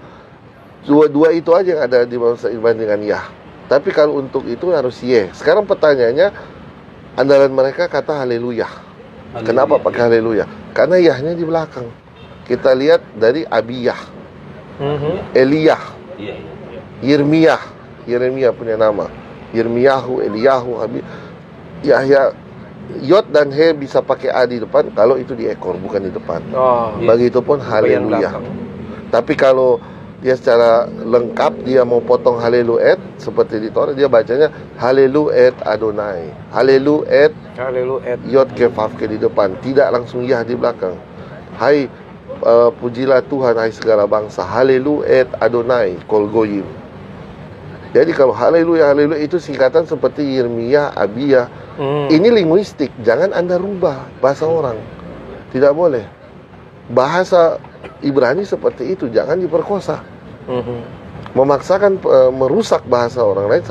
dua itu aja yang ada di bahasa Ibrani dengan Yah. Tapi kalau untuk itu harus Ye. Sekarang pertanyaannya, andalan mereka kata haleluya. Kenapa pakai haleluya? Karena Yahnya di belakang. Kita lihat dari Abiyah, Eliyah, Yeremia punya nama, Yermiyahu, Eliyahu, Yahya. Yod dan He bisa pakai A di depan kalau itu di ekor, bukan di depan. Begitupun haleluya. Tapi kalau dia secara lengkap dia mau potong haleluet seperti di Torah, dia bacanya haleluet Adonai, haleluet Yod ke Vav ke di depan, tidak langsung Yah di belakang. Hai pujilah Tuhan hai segala bangsa, haleluet Adonai kol goyim. Jadi kalau haleluya itu singkatan seperti Yeremia, Abiyah. Ini linguistik, jangan Anda rubah bahasa orang. Tidak boleh. Bahasa Ibrani seperti itu, jangan diperkosa. Memaksakan merusak bahasa orang lain.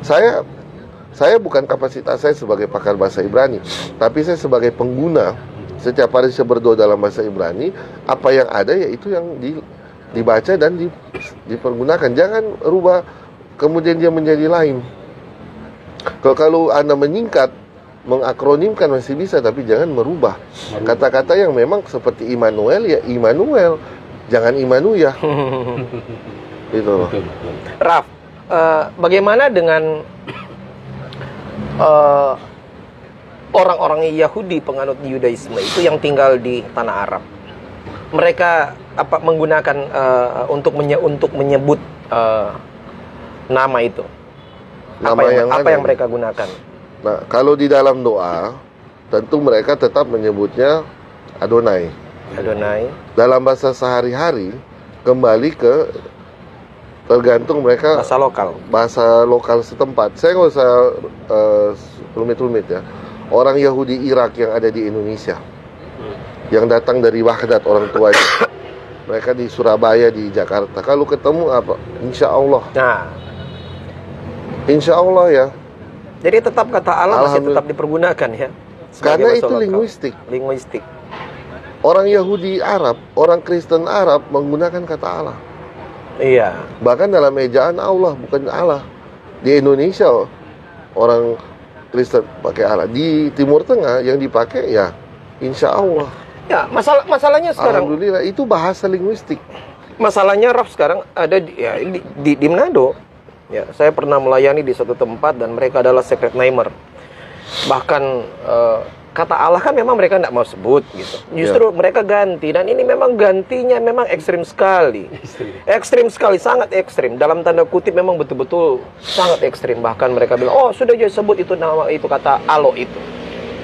Saya bukan kapasitas saya sebagai pakar bahasa Ibrani, tapi saya sebagai pengguna. Setiap hari saya berdoa dalam bahasa Ibrani, apa yang ada yaitu yang dibaca dan dipergunakan. Jangan rubah kemudian dia menjadi lain. Kalau Anda menyingkat, mengakronimkan masih bisa, tapi jangan merubah kata-kata yang memang seperti Immanuel ya Immanuel, jangan Immanuya. Itu loh. Raf, bagaimana dengan orang-orang Yahudi penganut Yudaisme itu yang tinggal di tanah Arab? Mereka menggunakan untuk menyebut nama itu? Apa yang mereka gunakan? Nah, kalau di dalam doa, tentu mereka tetap menyebutnya Adonai. Dalam bahasa sehari-hari, kembali ke tergantung mereka bahasa lokal setempat. Saya nggak usah rumit-rumit ya. Orang Yahudi Irak yang ada di Indonesia, yang datang dari Wahdat orang tuanya. Mereka di Surabaya, di Jakarta. Kalau ketemu apa? Insya Allah. Nah, Insya Allah ya. jadi tetap kata Allah masih Alhamdulillah. tetap dipergunakan ya. sebagai Karena bahasa itu lokal. linguistik. Linguistik. Orang Yahudi Arab, orang Kristen Arab menggunakan kata Allah. Iya. Bahkan dalam ejaan Allah, bukan Allah. Di Indonesia orang Kristen pakai Allah. Di Timur Tengah yang dipakai ya Insya Allah. Ya, masalahnya sekarang, Alhamdulillah, itu bahasa linguistik. masalahnya Raf sekarang ada di Manado. Ya, saya pernah melayani di suatu tempat dan mereka adalah secret namer. Bahkan kata Allah kan memang mereka tidak mau sebut gitu. Justru mereka ganti, dan ini memang gantinya memang ekstrim sekali. Ekstrim sekali, sangat ekstrim. Dalam tanda kutip memang betul-betul sangat ekstrim. Bahkan mereka bilang, "Oh, sudah jadi sebut itu nama itu kata Allah itu."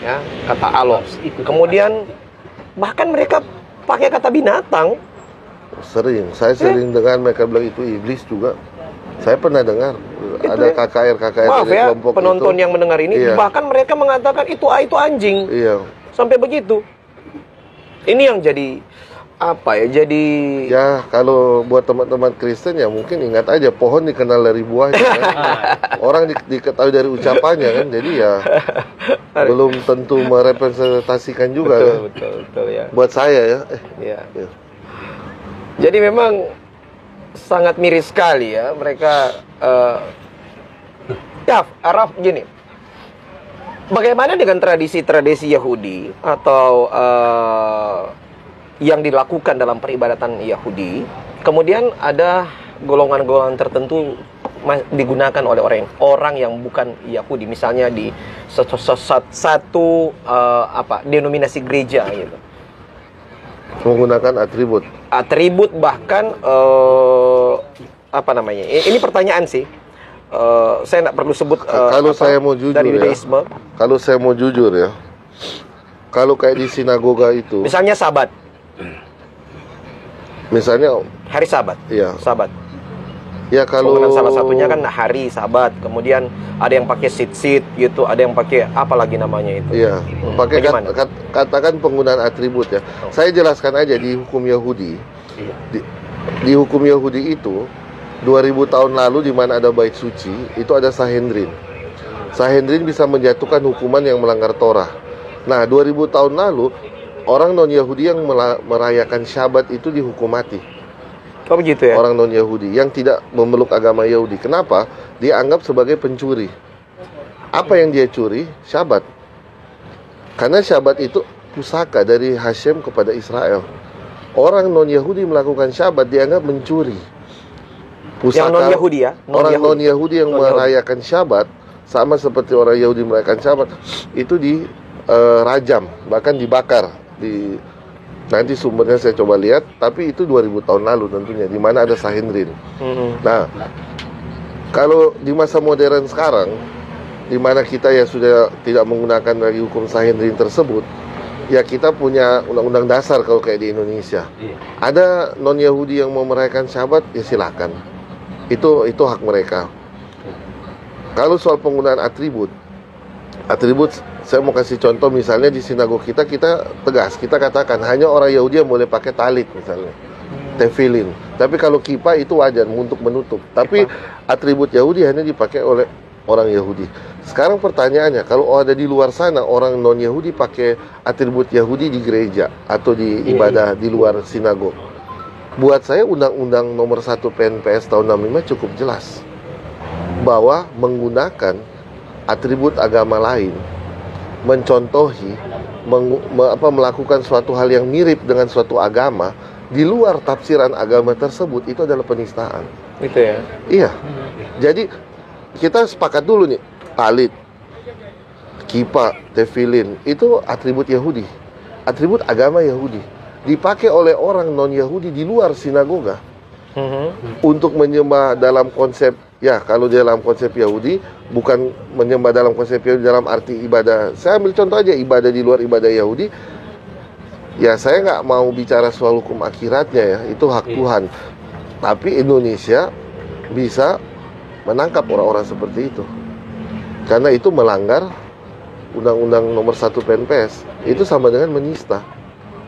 Ya, kata Allah. Kemudian bahkan mereka pakai kata binatang. Saya sering dengar mereka bilang itu iblis juga. Saya pernah dengar ada ya. KKR Maaf dari ya, kelompok penonton itu. yang mendengar ini, Iya. bahkan mereka mengatakan itu anjing. Iya. Sampai begitu. Ini yang jadi apa ya? Jadi Ya, kalau buat teman-teman Kristen ya mungkin ingat aja pohon dikenal dari buahnya kan. Orang diketahui dari ucapannya kan. Jadi ya belum tentu merepresentasikan juga kan. betul ya. Buat saya ya. Iya. Ya. Jadi memang sangat miris sekali ya mereka. Ya, Araf gini. Bagaimana dengan tradisi-tradisi Yahudi atau yang dilakukan dalam peribadatan Yahudi? Kemudian ada golongan-golongan tertentu digunakan oleh orang yang bukan Yahudi, misalnya di satu denominasi gereja gitu. Menggunakan atribut. Bahkan ini pertanyaan sih. Saya tidak perlu sebut Kalau saya mau jujur dari ya. Yudaisme. Kalau saya mau jujur ya. Kalau kayak di sinagoga itu, Misalnya Sabat, misalnya hari Sabat. Iya. Sabat. ya kalau Kemudian salah satunya kan hari Sabat. Kemudian ada yang pakai sit gitu, ada yang pakai apa lagi namanya itu. Iya, pakai Bagaimana? katakan penggunaan atribut ya. Saya jelaskan aja di hukum Yahudi. Iya. Di hukum Yahudi itu 2000 tahun lalu di mana ada bait suci, itu ada Sanhedrin. Sanhedrin bisa menjatuhkan hukuman yang melanggar Torah. Nah, 2000 tahun lalu orang non-Yahudi yang merayakan Syabat itu dihukum mati. Oh begitu ya. Orang non-Yahudi yang tidak memeluk agama Yahudi. Kenapa? Dia anggap sebagai pencuri. Apa yang dia curi? Syabat. Karena Syabat itu pusaka dari Hashem kepada Israel. Orang non-Yahudi melakukan Syabat dianggap mencuri. Yang non-Yahudi ya. Orang non-Yahudi yang merayakan Syabat sama seperti orang Yahudi merayakan Syabat itu dirajam, bahkan dibakar. Nanti sumbernya saya coba lihat, tapi itu 2000 tahun lalu tentunya, di mana ada Sanhedrin. Nah, kalau di masa modern sekarang, di mana kita ya sudah tidak menggunakan lagi hukum Sanhedrin tersebut, ya kita punya undang-undang dasar kalau kayak di Indonesia. Ada non-Yahudi yang mau merayakan Syabat, ya silakan. Itu hak mereka. Kalau soal penggunaan atribut, saya mau kasih contoh, misalnya di sinagog kita tegas, kita katakan hanya orang Yahudi yang boleh pakai talit misalnya, tefillin. Tapi kalau kippah itu wajar untuk menutup. Tapi atribut Yahudi hanya dipakai oleh orang Yahudi. Sekarang pertanyaannya, kalau ada di luar sana orang non-Yahudi pakai atribut Yahudi di gereja atau di ibadah di luar sinagog, buat saya undang-undang nomor 1 PNPS tahun 65 cukup jelas bahwa menggunakan atribut agama lain, mencontohi, melakukan suatu hal yang mirip dengan suatu agama di luar tafsiran agama tersebut, itu adalah penistaan. Itu ya. Iya. Jadi kita sepakat dulu nih, talit, kippah, tefillin itu atribut Yahudi, atribut agama Yahudi, dipakai oleh orang non-Yahudi di luar sinagoga untuk menyembah dalam konsep, ya kalau dalam konsep Yahudi, bukan menyembah dalam konsep Yahudi dalam arti ibadah. Saya ambil contoh aja, ibadah di luar ibadah Yahudi. Ya saya nggak mau bicara soal hukum akhiratnya ya, itu hak Tuhan. Tapi Indonesia bisa menangkap orang-orang seperti itu, karena itu melanggar Undang-Undang nomor 1 PNPS. Itu sama dengan menista.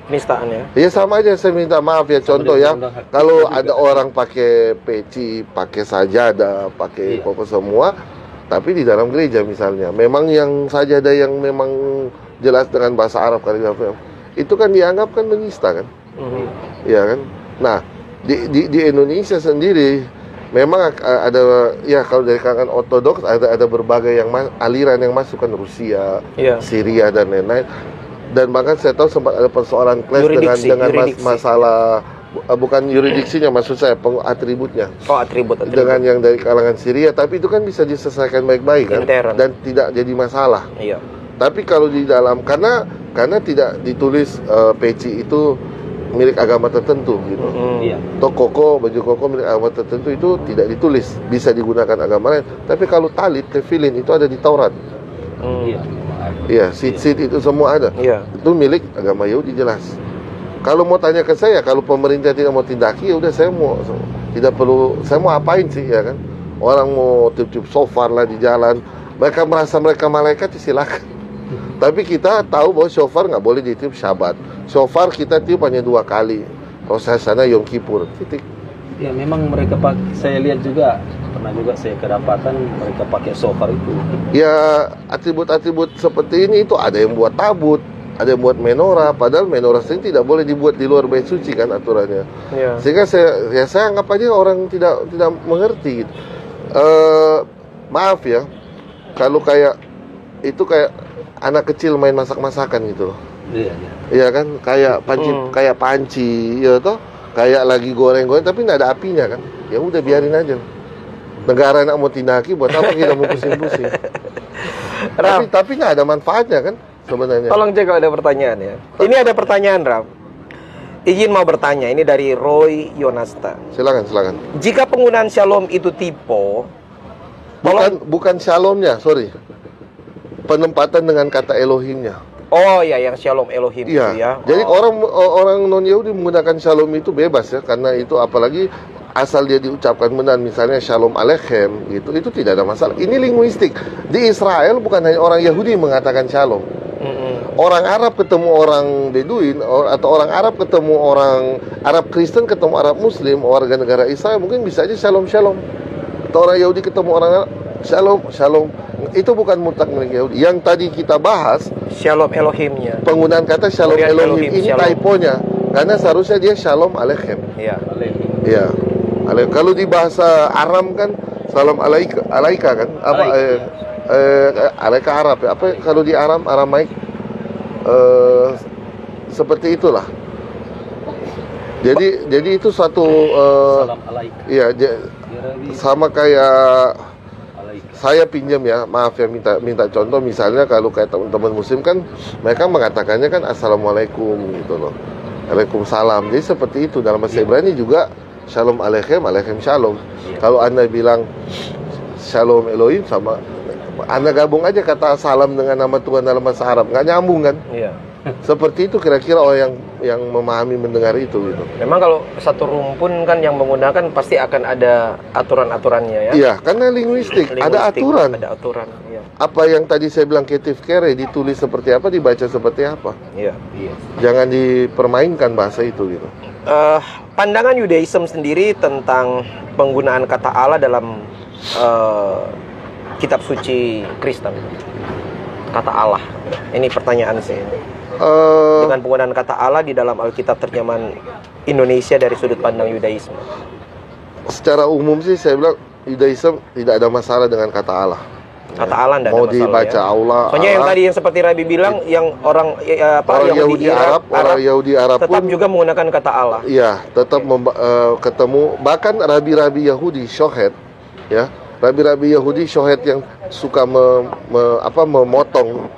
penistaan ya. Ya sama aja, saya minta maaf ya, contoh ya, kalau ada orang pakai peci, pakai sajadah, pakai koko semua, tapi di dalam gereja misalnya, memang yang sajadah yang memang jelas dengan bahasa Arab kaligrafi, itu kan dianggap kan menista kan, ya kan. Nah di Indonesia sendiri memang ada ya, kalau dari kalangan ortodoks ada berbagai aliran yang masuk kan, Rusia, Syria dan lain-lain. Dan bahkan saya tahu sempat ada persoalan clash dengan masalah bukan yuridiksinya, maksud saya atributnya. Oh, atribut. Dengan yang dari kalangan Syria, tapi itu kan bisa diselesaikan baik-baik kan, dan tidak jadi masalah. Iya. Tapi kalau di dalam karena tidak ditulis peci itu milik agama tertentu gitu. Atau baju koko milik agama tertentu itu tidak ditulis, bisa digunakan agama lain. Tapi kalau talit, tefilin itu ada di Taurat. Iya, sit itu semua ada. Itu milik agama Yahudi jelas. Kalau mau tanya ke saya, kalau pemerintah tidak mau tindaki, ya udah saya mau apain sih ya kan? Orang mau tiup-tiup shofar lah di jalan, mereka merasa mereka malaikat, silakan. Tapi kita tahu bahwa shofar nggak boleh ditiup Syabat. Shofar kita tiup hanya 2 kali. Prosesnya Yom Kippur. Titik. Ya memang mereka saya lihat juga, pernah juga saya kedapatan mereka pakai shofar itu. Ya atribut-atribut seperti ini itu ada yang buat tabut, ada yang buat menorah. Padahal menorah ini tidak boleh dibuat di luar bait suci kan aturannya. Sehingga saya anggap aja orang tidak mengerti. Gitu. Maaf ya, kalau kayak anak kecil main masak-masakan gitu loh. Iya kan, kayak panci, ya toh, kayak lagi goreng-goreng tapi nggak ada apinya kan. Ya udah biarin aja. Negara nak mau tindaki, buat apa kita mau pusing-pusing? tapi nggak ada manfaatnya kan sebenarnya. Tolong jaga, ada pertanyaan ya. Ini ada pertanyaan, Ram. Izin mau bertanya, ini dari Roy Yonasta. Silakan. Jika penggunaan shalom itu typo, bukan shalomnya, sorry. Penempatan dengan kata Elohimnya. Oh ya, yang shalom Elohim itu ya. Jadi orang non Yahudi menggunakan shalom itu bebas ya, karena itu apalagi asal dia diucapkan benar, misalnya shalom alechem gitu, itu tidak ada masalah. Ini linguistik. Di Israel bukan hanya orang Yahudi mengatakan shalom. Orang Arab ketemu orang Beduin, atau orang Arab ketemu orang Arab Kristen, ketemu Arab Muslim, warga negara Israel, mungkin bisa aja shalom. Atau orang Yahudi ketemu orang Arab, shalom. Itu bukan mutlak milik Yahudi. Yang tadi kita bahas, shalom Elohimnya. Penggunaan kata shalom Elohim ini typonya, karena seharusnya dia shalom alechem. Iya. Kalau di bahasa Aram kan salam alaika kan? Alaika Arab ya. Apa kalau di Aramaik? Seperti itulah. Jadi itu suatu salam alaika. Iya, sama kayak saya pinjam ya, maaf ya, minta contoh, misalnya kalau kayak teman-teman muslim kan mereka mengatakannya kan assalamualaikum gitu loh, waalaikumsalam. Jadi seperti itu dalam bahasa Ibrani juga shalom alechem shalom. Kalau Anda bilang shalom Elohim, sama Anda gabung aja kata salam dengan nama Tuhan dalam bahasa Arab, nggak nyambung kan? Seperti itu kira-kira orang yang memahami mendengar itu gitu. Memang kalau satu rumpun kan yang menggunakan pasti akan ada aturan-aturannya ya. Iya, karena linguistik ada aturan. Ada aturan. Iya. Apa yang tadi saya bilang ketif kere, ditulis seperti apa, dibaca seperti apa. Iya. Jangan dipermainkan bahasa itu gitu. Pandangan Yudaism sendiri tentang penggunaan kata Allah dalam kitab suci Kristen. Kata Allah. Ini pertanyaan sih. Dengan penggunaan kata Allah di dalam Alkitab terjemahan Indonesia dari sudut pandang Yudaisme. Secara umum sih saya bilang Yudaisme tidak ada masalah dengan kata Allah. Kata Allah tidak ada mau masalah, dibaca ya? Allah. Soalnya yang tadi yang seperti Rabi bilang, yang orang Yahudi Arab tetap pun juga menggunakan kata Allah. Iya, tetap ketemu, bahkan rabi-rabi Yahudi Shohet, ya, rabi-rabi Yahudi Shohet yang suka memotong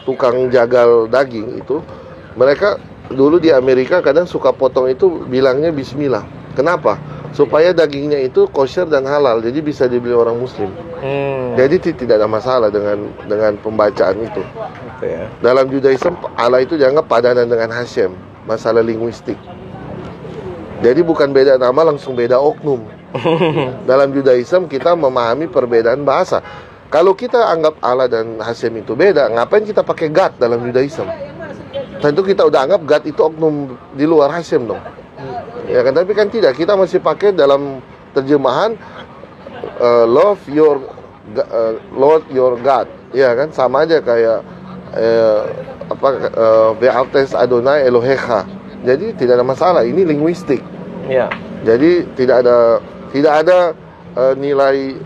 tukang jagal daging itu, mereka dulu di Amerika kadang suka potong itu bilangnya Bismillah. Kenapa? Supaya dagingnya itu kosher dan halal, jadi bisa dibeli orang Muslim. Jadi tidak ada masalah dengan pembacaan itu. Ya. Dalam Judaism Allah itu dianggap padanan dengan Hashem, masalah linguistik. Jadi bukan beda nama langsung beda oknum. Dalam Judaism kita memahami perbedaan bahasa. Kalau kita anggap Allah dan Hashem itu beda, ngapain kita pakai God dalam Judaism? tentu kita udah anggap God itu oknum di luar Hashem dong. Ya kan, tapi kan tidak, kita masih pakai dalam terjemahan love your Lord your God, ya kan, sama aja kayak Be'altes Adonai Elohecha. Jadi tidak ada masalah, ini linguistik. Ya. Jadi tidak ada nilai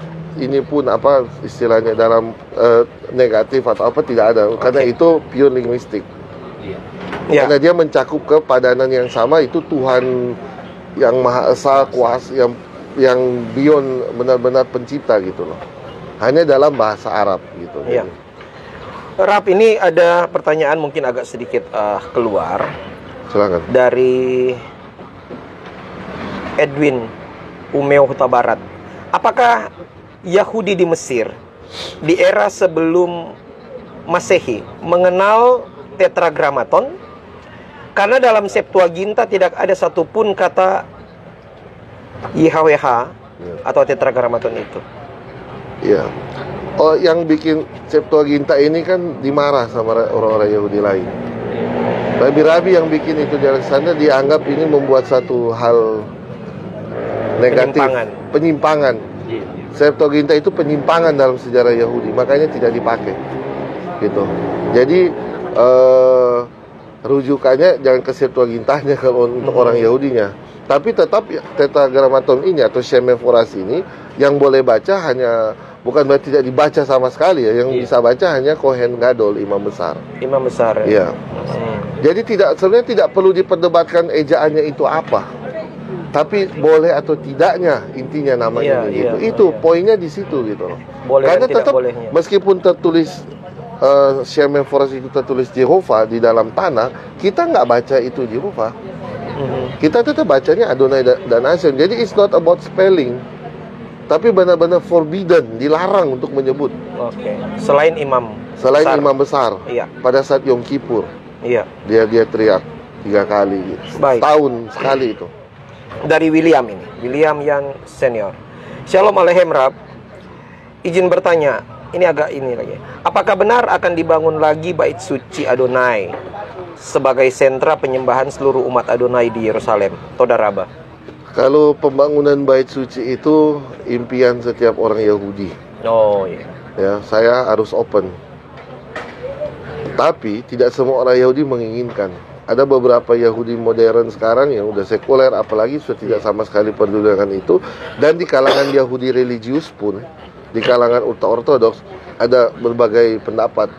ini pun apa istilahnya dalam negatif atau apa, tidak ada, karena itu pure linguistik. Ya. Karena dia mencakup kepadanan yang sama, itu Tuhan yang Maha Esa, kuasa, yang beyond benar-benar pencipta gitu loh. Hanya dalam bahasa Arab gitu. Iya. Rab, ini ada pertanyaan mungkin agak sedikit keluar. Silakan. Dari Edwin Umeo Huta Barat. Apakah Yahudi di Mesir di era sebelum Masehi mengenal Tetragrammaton? Karena dalam Septuaginta tidak ada satupun kata YHWH atau Tetragrammaton itu. Iya. Oh, yang bikin Septuaginta ini kan dimarah sama orang-orang Yahudi lain. Rabi-rabi yang bikin itu di Alexander dianggap ini membuat satu hal negatif, penyimpangan. Septuaginta itu penyimpangan dalam sejarah Yahudi, makanya tidak dipakai. Gitu. Jadi rujukannya jangan ke Septuagintanya kalau untuk orang Yahudinya. Tapi tetap Tetragrammaton ini atau Shemeforas ini yang boleh baca hanya, bukan berarti tidak dibaca sama sekali ya, yang bisa baca hanya Kohen Gadol, imam besar. Imam besar. Iya. Jadi sebenarnya tidak perlu diperdebatkan ejaannya itu apa. Tapi boleh atau tidaknya, intinya namanya gitu. Itu poinnya di situ gitu loh. Boleh. Karena dan tetap bolehnya. meskipun tertulis Shemeforas itu tertulis Jehovah di dalam tanah, kita nggak baca itu Jehovah. Kita tetap bacanya Adonai dan Hashem. Jadi it's not about spelling, tapi benar-benar forbidden, dilarang untuk menyebut. Oke. Selain imam besar. Iya. Pada saat Yom Kippur, Iya. dia teriak 3 kali, Baik. setahun sekali itu. Dari William ini, William yang senior. Shalom Aleichem Rab. Izin bertanya, ini agak ini lagi. Apakah benar akan dibangun lagi bait suci Adonai sebagai sentra penyembahan seluruh umat Adonai di Yerusalem? Toda Rabba. Kalau pembangunan bait suci itu impian setiap orang Yahudi. Oh iya. Ya, saya harus open. Tapi tidak semua orang Yahudi menginginkan. Ada beberapa Yahudi modern sekarang yang udah sekuler, apalagi sudah tidak sama sekali peduli dengan itu. Dan di kalangan Yahudi religius pun, di kalangan ultra-ortodoks, ada berbagai pendapat.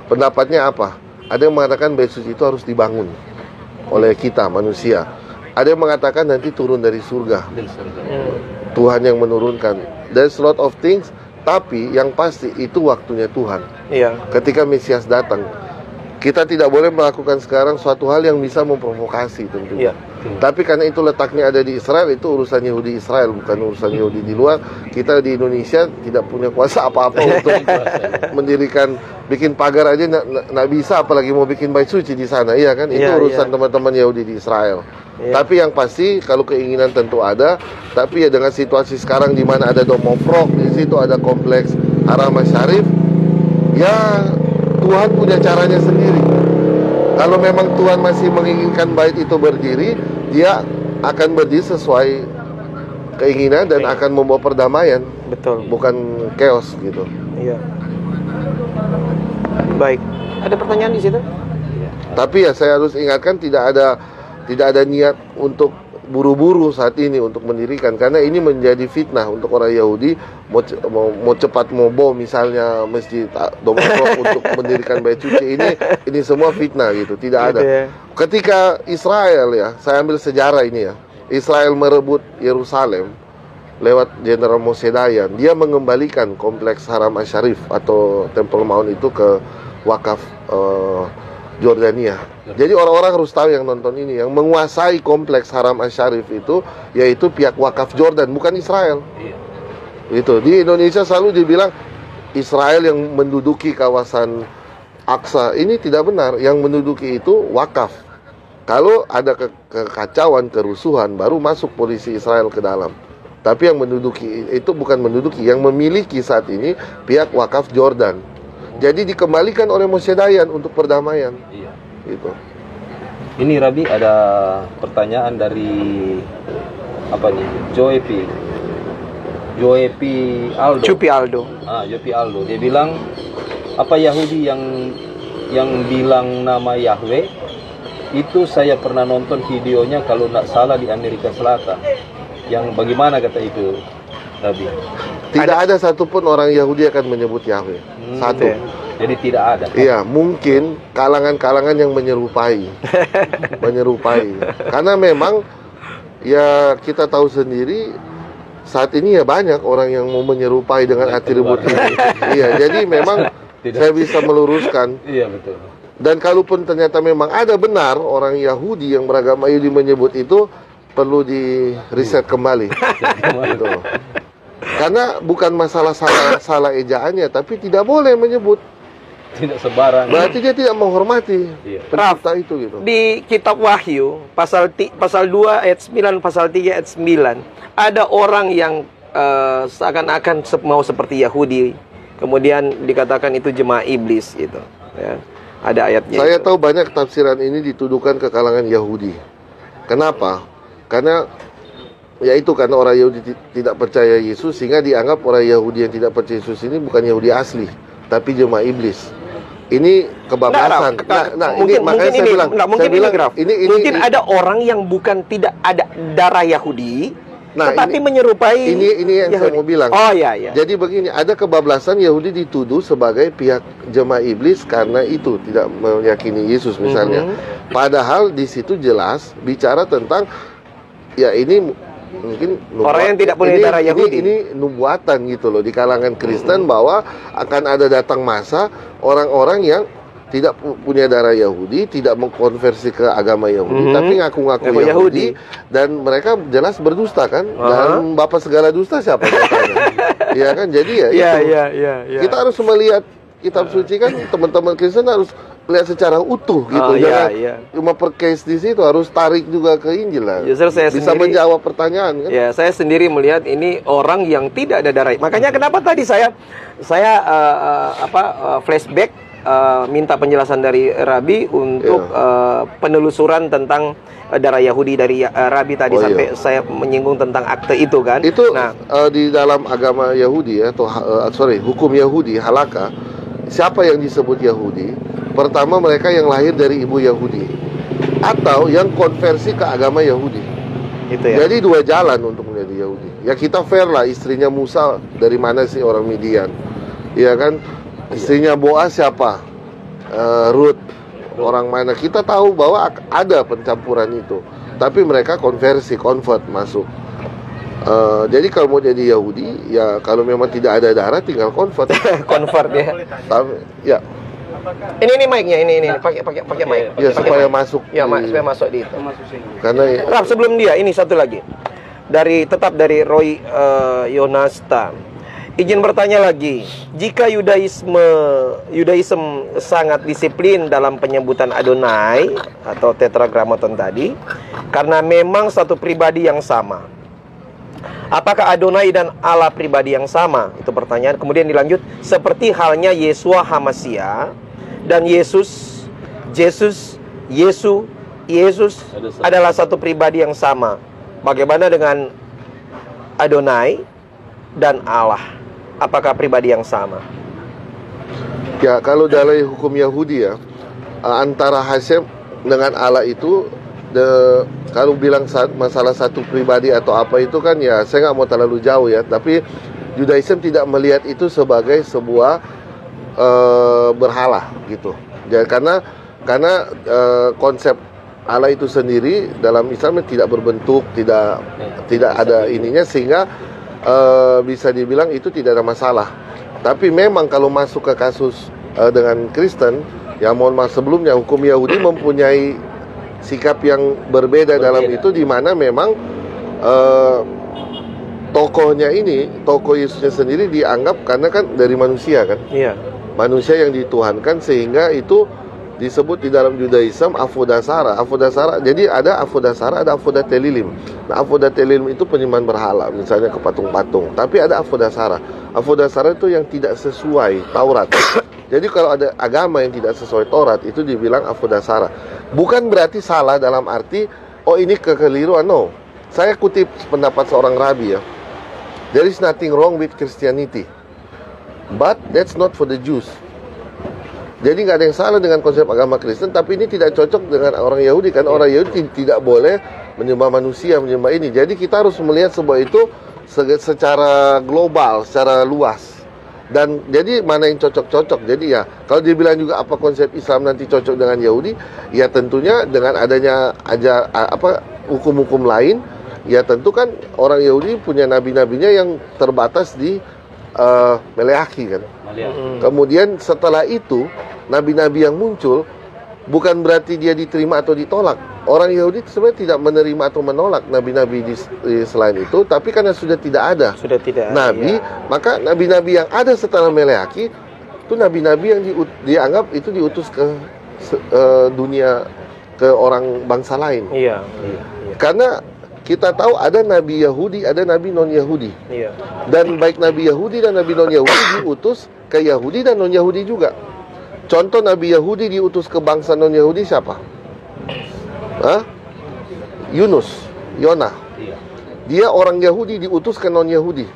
Pendapatnya apa? Ada yang mengatakan bait suci itu harus dibangun oleh kita, manusia. Ada yang mengatakan nanti turun dari surga. Tuhan yang menurunkan. There's a lot of things, tapi yang pasti itu waktunya Tuhan. Iya. Ketika Mesias datang, kita tidak boleh melakukan sekarang suatu hal yang bisa memprovokasi tentunya. Iya. Tapi karena itu letaknya ada di Israel, itu urusan Yahudi Israel, bukan urusan Yahudi di luar. Kita di Indonesia tidak punya kuasa apa-apa untuk mendirikan, bikin pagar aja nggak bisa, apalagi mau bikin bait suci di sana, iya kan? Itu urusan teman-teman Yahudi di Israel. Tapi yang pasti kalau keinginan tentu ada, tapi ya dengan situasi sekarang di mana ada Dome of Rock, di situ ada kompleks Haram Syarif, ya Tuhan punya caranya sendiri. Kalau memang Tuhan masih menginginkan bait itu berdiri, dia akan berdiri sesuai keinginan dan akan membawa perdamaian. Betul. Bukan chaos gitu. Iya. Baik. Ada pertanyaan di situ? Tapi ya saya harus ingatkan tidak ada niat untuk buru-buru saat ini untuk mendirikan, karena ini menjadi fitnah untuk orang Yahudi. Mau cepat mau bom misalnya masjid Dome of Rock untuk mendirikan bait suci, ini semua fitnah gitu, tidak ada. Ketika Israel, ya saya ambil sejarah ini ya, Israel merebut Yerusalem lewat Jenderal Moshe Dayan, dia mengembalikan kompleks Haram Syarif atau Temple Mount itu ke wakaf Jordania. Jadi orang-orang harus tahu yang nonton ini, yang menguasai kompleks Haram Syarif itu yaitu pihak wakaf Jordan, bukan Israel. Itu di Indonesia selalu dibilang Israel yang menduduki kawasan Aqsa. Ini tidak benar. Yang menduduki itu wakaf. Kalau ada kekacauan, kerusuhan, baru masuk polisi Israel ke dalam. Tapi yang menduduki itu bukan menduduki, yang memiliki saat ini pihak wakaf Jordan. Jadi dikembalikan oleh Moshe Dayan untuk perdamaian. gitu. Ini Rabi, ada pertanyaan dari apa nih? Joepi Aldo. Cupi Aldo. Joepi Aldo. Dia bilang, apa Yahudi yang bilang nama Yahweh itu saya pernah nonton videonya kalau tidak salah di Amerika Selatan. Yang bagaimana kata itu, Rabi? Tidak ada satupun orang Yahudi akan menyebut Yahweh. Satu. Jadi tidak ada. Iya, mungkin kalangan-kalangan yang menyerupai. Karena memang ya kita tahu sendiri saat ini ya banyak orang yang mau menyerupai dengan atribut ini. Iya, jadi memang saya bisa meluruskan. Iya, betul. Dan kalaupun ternyata memang ada benar orang Yahudi yang beragama Yahudi menyebut itu, perlu di riset kembali. Gitu. Karena bukan masalah salah ejaannya, tapi tidak boleh menyebut. Tidak sembarang. Berarti dia tidak menghormati pencipta itu gitu. Di kitab Wahyu pasal 2 ayat 9, pasal 3 ayat 9, ada orang yang seakan-akan mau seperti Yahudi. Kemudian dikatakan itu jemaah iblis gitu, ya. Ada ayatnya. Saya itu. tahu banyak tafsiran ini dituduhkan ke kalangan Yahudi. Kenapa? Karena yaitu karena orang Yahudi tidak percaya Yesus, sehingga dianggap orang Yahudi yang tidak percaya Yesus ini bukan Yahudi asli, tapi jemaah iblis. Ini kebablasan. Mungkin Ini ada orang yang bukan tidak ada darah Yahudi, tetapi menyerupai. Ini yang Yahudi. saya mau bilang. Oh iya. Jadi begini, ada kebablasan Yahudi dituduh sebagai pihak jemaah iblis karena itu tidak meyakini Yesus misalnya. Padahal di situ jelas bicara tentang ya ini mungkin orang yang tidak punya darah Yahudi. Ini nubuatan gitu loh di kalangan Kristen bahwa akan ada datang masa orang-orang yang tidak punya darah Yahudi, tidak mengkonversi ke agama Yahudi, tapi ngaku-ngaku Yahudi, dan mereka jelas berdusta kan. Dan bapak segala dusta siapa? Iya kan, jadi ya itu. Kita harus melihat kitab suci kan, teman-teman Kristen harus lihat secara utuh gitu. Jangan cuma per case di situ, harus tarik juga ke Injil lah. Bisa menjawab pertanyaan kan. Ya, saya sendiri melihat ini orang yang tidak ada darah. Makanya kenapa tadi saya flashback, minta penjelasan dari Rabi untuk penelusuran tentang darah Yahudi dari Rabi tadi, sampai saya menyinggung tentang akte itu kan. Itu di dalam agama Yahudi atau hukum Yahudi halakha, siapa yang disebut Yahudi? Pertama, mereka yang lahir dari ibu Yahudi atau yang konversi ke agama Yahudi. Itu ya. Jadi dua jalan untuk menjadi Yahudi. Ya kita fair lah, istrinya Musa dari mana sih? Orang Midian. Iya kan? Istrinya Boaz siapa? Ruth. Orang mana? Kita tahu bahwa ada pencampuran itu. Tapi mereka convert masuk. Jadi kalau mau jadi Yahudi, ya kalau memang tidak ada darah, tinggal convert. Convert ya. Ya. Ini mic-nya, ini pakai mic. Ya supaya masuk. Ya, supaya masuk di itu. Karena Raf, sebelum dia, ini satu lagi. Tetap dari Roy Yonasta. Izin bertanya lagi, jika Yudaism sangat disiplin dalam penyebutan Adonai atau tetragrammaton tadi, karena memang satu pribadi yang sama, apakah Adonai dan Allah pribadi yang sama? Itu pertanyaan. Kemudian dilanjut, seperti halnya Yeshua HaMashiach dan Yesus adalah satu pribadi yang sama. Bagaimana dengan Adonai dan Allah? Apakah pribadi yang sama? Ya, kalau dalam hukum Yahudi ya, antara Hashem dengan Allah itu, kalau bilang masalah satu pribadi atau apa itu kan ya, saya nggak mau terlalu jauh ya. Tapi Judaism tidak melihat itu sebagai sebuah berhala gitu. Jadi karena konsep Allah itu sendiri dalam Islam tidak berbentuk, tidak ada ininya, sehingga bisa dibilang itu tidak ada masalah. Tapi memang kalau masuk ke kasus dengan Kristen, ya mohon maaf sebelumnya, hukum Yahudi mempunyai sikap yang berbeda dalam itu, di mana memang tokohnya ini, tokoh Yesusnya sendiri dianggap karena kan dari manusia kan. Iya. Manusia yang dituhankan, sehingga itu disebut di dalam Judaism Avodasara. Jadi ada Avodasara, ada Avodatelilim. Nah, Avodatelilim itu penyembahan berhala, misalnya ke patung-patung. Tapi ada Avodasara. Avodasara itu yang tidak sesuai Taurat. Jadi kalau ada agama yang tidak sesuai Taurat, itu dibilang avodah sarah. Bukan berarti salah dalam arti, oh ini kekeliruan, no. Saya kutip pendapat seorang rabi ya. There is nothing wrong with Christianity, but that's not for the Jews. Jadi nggak ada yang salah dengan konsep agama Kristen, tapi ini tidak cocok dengan orang Yahudi, kan orang Yahudi tidak boleh menyembah manusia, menyembah ini. Jadi kita harus melihat sebuah itu secara global, secara luas. Dan jadi mana yang cocok-cocok. Jadi ya, kalau dibilang juga apa konsep Islam nanti cocok dengan Yahudi, ya tentunya dengan adanya hukum-hukum lain, ya tentu kan orang Yahudi punya nabi-nabinya yang terbatas di Meleaki kan. Kemudian setelah itu nabi-nabi yang muncul bukan berarti dia diterima atau ditolak. Orang Yahudi sebenarnya tidak menerima atau menolak nabi-nabi di selain itu, tapi karena sudah tidak ada nabi, maka nabi-nabi yang ada setelah Meleaki itu nabi-nabi yang dianggap itu diutus ke dunia, ke orang bangsa lain. Karena kita tahu ada nabi Yahudi, ada nabi non-Yahudi. Dan baik nabi Yahudi dan nabi non-Yahudi diutus ke Yahudi dan non-Yahudi juga. Contoh nabi Yahudi diutus ke bangsa non-Yahudi siapa? Yunus, Yona. Dia orang Yahudi diutus ke non-Yahudi.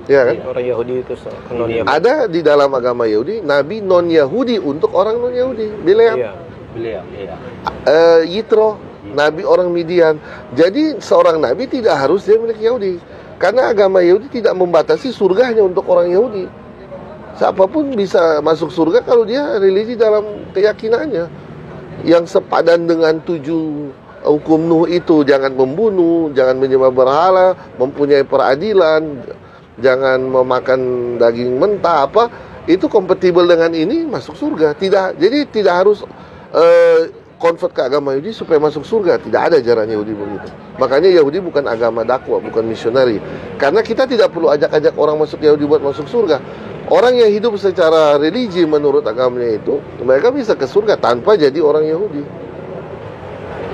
Ya kan? Orang Yahudi itu ke non-Yahudi. Ada di dalam agama Yahudi nabi non-Yahudi untuk orang non-Yahudi. Bileam. Yitro, nabi orang Midian. Jadi seorang nabi tidak harus dia milik Yahudi. Karena agama Yahudi tidak membatasi surga hanya untuk orang Yahudi. Siapapun bisa masuk surga kalau dia religi dalam keyakinannya. Yang sepadan dengan 7 hukum Nuh itu, jangan membunuh, jangan menyembah berhala, mempunyai peradilan, jangan memakan daging mentah, itu kompatibel dengan ini, masuk surga. Jadi tidak harus convert ke agama Yahudi supaya masuk surga. Tidak ada ajaran Yahudi begitu. Makanya Yahudi bukan agama dakwah, bukan misionari. Karena kita tidak perlu ajak-ajak orang masuk Yahudi buat masuk surga. Orang yang hidup secara religi menurut agamanya itu, mereka bisa ke surga tanpa jadi orang Yahudi.